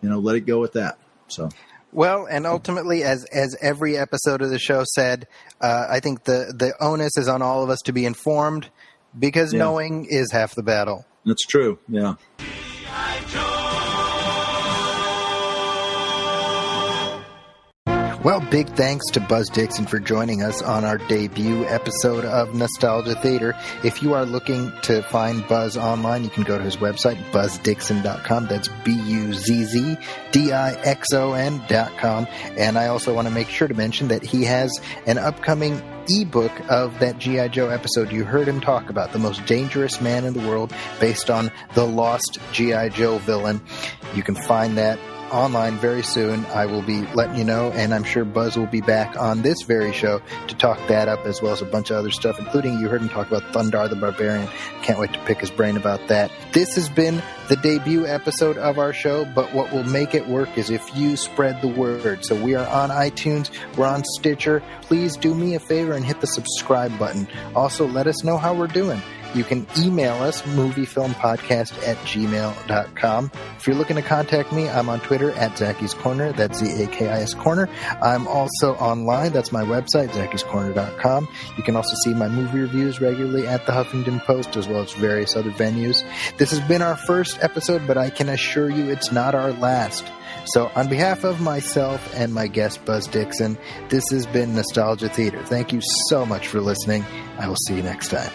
let it go at that. So. Well, and ultimately, as every episode of the show said, I think the onus is on all of us to be informed, because knowing is half the battle. That's true. Yeah. Well, big thanks to Buzz Dixon for joining us on our debut episode of Nostalgia Theater. If you are looking to find Buzz online, you can go to his website, buzzdixon.com. That's BUZZDIXON.com. And I also want to make sure to mention that he has an upcoming ebook of that G.I. Joe episode you heard him talk about, the most dangerous man in the world, based on the lost G.I. Joe villain. You can find that online very soon. I will be letting you know, and I'm sure Buzz will be back on this very show to talk that up, as well as a bunch of other stuff, including you heard him talk about Thundar the Barbarian. Can't wait to pick his brain about that. This has been the debut episode of our show, but what will make it work is if you spread the word. So we are on iTunes, we're on Stitcher. Please do me a favor and hit the subscribe button. Also, let us know how we're doing. You can email us, moviefilmpodcast@gmail.com. If you're looking to contact me, I'm on Twitter at Zacky's Corner. That's ZAKIS Corner. I'm also online. That's my website, zackyscorner.com. You can also see my movie reviews regularly at the Huffington Post, as well as various other venues. This has been our first episode, but I can assure you it's not our last. So on behalf of myself and my guest, Buzz Dixon, this has been Nostalgia Theater. Thank you so much for listening. I will see you next time.